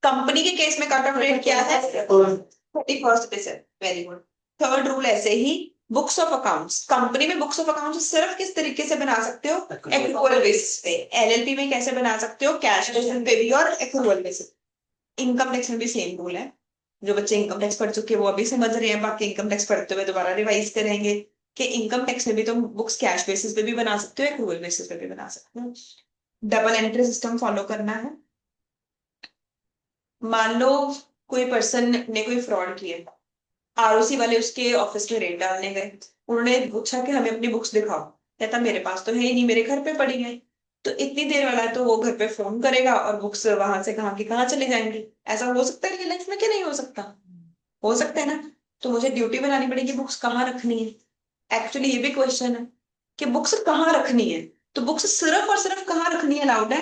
कंपनी के केस में कट ऑफ डेट क्या है, 31 दिसंबर. Very good. थर्ड रूल ऐसे ही बुक्स ऑफ अकाउंट्स. कंपनी में बुक्स ऑफ अकाउंट्स सिर्फ किस तरीके से बना सकते हो, एक्रूअल बेसिस पे. एलएलपी में कैसे बना सकते हो, कैश बेसिस पे भी और एक्रूअल बेसिस. इनकम टैक्स में भी सेम रूल है. जो बच्चे इनकम टैक्स पढ़ चुके हैं वो अभी समझ रहे हैं, बाकी इनकम टैक्स पढ़ते हुए दोबारा रिवाइज करेंगे कि इनकम टैक्स में भी तुम बुक्स कैश बेसिस पे भी बना सकते हो, एक्रूअल बेसिस पे भी बना सकते हो. डबल एंट्री सिस्टम फॉलो करना है. मान लो कोई पर्सन ने कोई फ्रॉड किया, आरओसी वाले उसके ऑफिस में रेड डालने गए, उन्होंने पूछा कि हमें अपनी बुक्स दिखाओ. कहता मेरे पास तो है ही नहीं, मेरे घर पे पड़ी है. तो इतनी देर वाला है तो वो घर पे फोन करेगा और बुक्स वहां से कहाँ की कहाँ चले जाएंगे. ऐसा हो सकता है रियल लाइफ में, क्या नहीं हो सकता, हो सकता है ना. तो मुझे ड्यूटी बनानी पड़ेगी बुक्स कहाँ रखनी है. एक्चुअली ये भी क्वेश्चन है कि बुक्स कहाँ रखनी है. तो बुक्स सिर्फ और सिर्फ कहाँ रखनी है अलाउड है.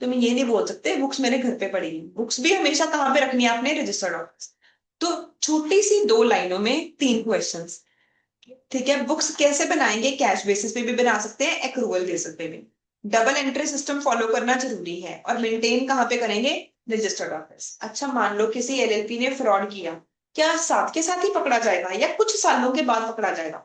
तुम ये नहीं बोल सकते बुक्स मेरे घर पे पड़ी है. बुक्स भी हमेशा कहाँ पे रखनी है, आपने रजिस्टर्ड ऑफिस. तो छोटी सी 2 लाइनों में 3 क्वेश्चंस, ठीक है. बुक्स कैसे बनाएंगे, कैश बेसिस पे भी बना सकते हैं, एक्रूअल बेसिस पे भी. डबल एंट्री सिस्टम फॉलो करना जरूरी है और मेंटेन कहाँ पे करेंगे, रजिस्टर्ड ऑफिस. अच्छा मान लो किसी एलएलपी ने फ्रॉड किया, क्या साथ के साथ ही पकड़ा जाएगा या कुछ सालों के बाद पकड़ा जाएगा,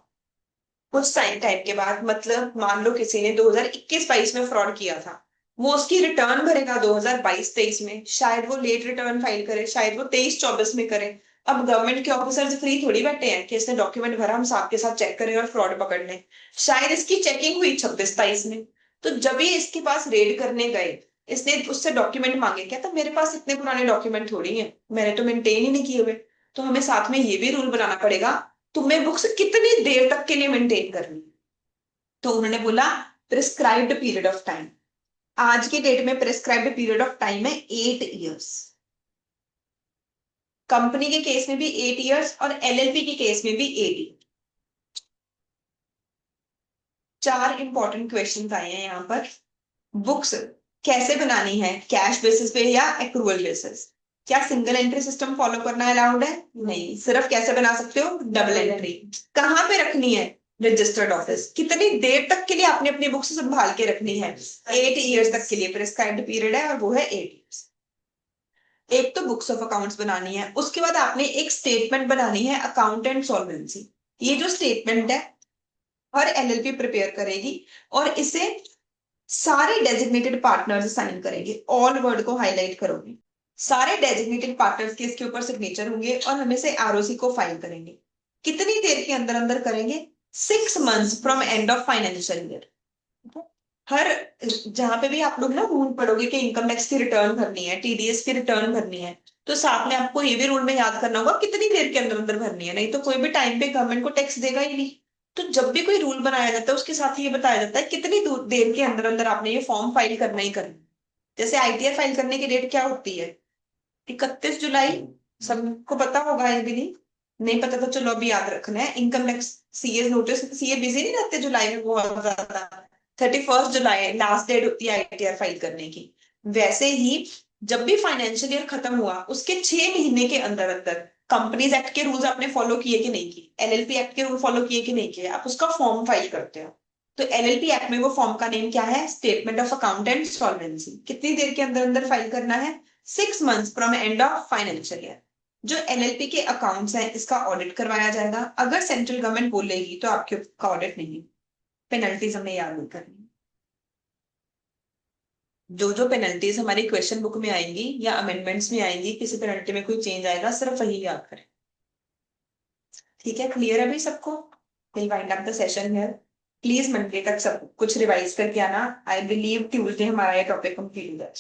कुछ टाइम के बाद. मतलब मान लो किसी ने 2021-22 में फ्रॉड किया था, वो उसकी रिटर्न भरेगा 2022-23 में. शायद वो लेट रिटर्न फाइल करे, शायद वो 23-24 में करे. अब गवर्नमेंट के ऑफिसर्स फ्री थोड़ी बैठे हैं कि इसने डॉक्यूमेंट भरा हम साथ के साथ चेक करें और फ्रॉड पकड़ लें. शायद इसकी चेकिंग हुई 26-23 में. तो जब ये इसके पास रेड करने गए इसने उससे डॉक्यूमेंट मांगे, क्या तो मेरे पास इतने पुराने डॉक्यूमेंट थोड़ी हैं, मैंने तो मेंटेन ही नहीं किए हुए। तो हमें साथ में ये भी रूल बनाना पड़ेगा, तुम्हें बुक्स कितनी देर तक के लिए मेंटेन करनी है। तो उन्होंने बोला प्रिस्क्राइब्ड पीरियड ऑफ टाइम। आज की डेट में प्रिस्क्राइब्ड पीरियड ऑफ टाइम है 8 years। कंपनी के केस में भी 8 years और एलएलपी के केस में भी 8 years। 4 इंपॉर्टेंट क्वेश्चन आए हैं यहाँ पर। बुक्स कैसे बनानी है, कैश बेसिस पे या एक्रूअल बेसिस? क्या सिंगल एंट्री सिस्टम फॉलो करना अलाउड है? नहीं। सिर्फ कैसे बना सकते हो? Double entry. कहाँ पे रखनी है? Registered office. कितनी देर तक के लिए आपने अपनी बुक्स संभाल के रखनी है? 8 years तक के लिए प्रिस्क्राइब्ड पीरियड है और वो है 8 years। एक तो बुक्स ऑफ अकाउंट्स बनानी है, उसके बाद आपने एक स्टेटमेंट बनानी है अकाउंटेंट सॉल्वेंसी। ये जो स्टेटमेंट है हर एलएलपी प्रिपेयर करेगी और इसे सारे डेजिग्नेटेड पार्टनर्स साइन करेंगे। ऑल वर्ड को हाईलाइट करोगे। सारे डेजिग्नेटेड पार्टनर्स के इसके ऊपर सिग्नेचर होंगे और हम इसे आरओसी को फाइल करेंगे। कितनी देर के अंदर अंदर करेंगे? 6 months from end of financial year. हर जहां पे भी आप लोग ना रूल पढ़ोगे कि इनकम टैक्स की रिटर्न भरनी है, टीडीएस की रिटर्न भरनी है, तो साथ में आपको ये भी रूल में याद करना होगा कितनी देर के अंदर अंदर भरनी है, नहीं तो कोई भी टाइम पे गवर्नमेंट को टैक्स देगा ही नहीं। तो जब भी कोई रूल बनाया जाता है उसके साथ ये बताया जाता है कितनी देर के अंदर अंदर आपने ये फॉर्म फाइल करना ही करना। जैसे आईटीआर फाइल करने की डेट क्या होती है? 31 जुलाई। सबको पता होगा, ये भी नहीं नहीं पता तो चलो अभी याद रखना है। Income tax CA notice, CA busy नहीं रहते जुलाई में बहुत ज्यादा। 31 जुलाई लास्ट डेट होती है आईटीआर फाइल करने की। वैसे ही जब भी फाइनेंशियल ईयर खत्म हुआ उसके 6 महीने के अंदर अंदर कंपनीज एक्ट के रूल्स आपने फॉलो किए कि नहीं किए, एलएलपी एक्ट के रूल फॉलो किए कि नहीं किए, आप उसका फॉर्म फाइल करते हो। तो एलएलपी एक्ट में वो फॉर्म का नेम क्या है? Statement of accountant solvency. कितनी देर के अंदर अंदर फाइल करना है? 6 months from end of financial year. जो एलएलपी के अकाउंट्स हैं इसका ऑडिट करवाया जाएगा। अगर सेंट्रल गवर्नमेंट बोलेगी तो आपके का ऑडिट नहीं, पेनल्टीज हमें याद नहीं करनी। जो जो पेनल्टीज हमारी क्वेश्चन बुक में आएंगी या अमेंडमेंट्स में आएंगी, किसी पेनल्टी में कोई चेंज आएगा, सिर्फ वही याद करें। ठीक है, क्लियर है भाई सबको? Will wind up the session here. Please Monday तक सब कुछ रिवाइज करके आना। आई बिलीव ट्यूजडे हमारा ये टॉपिक कंप्लीट हो जाए।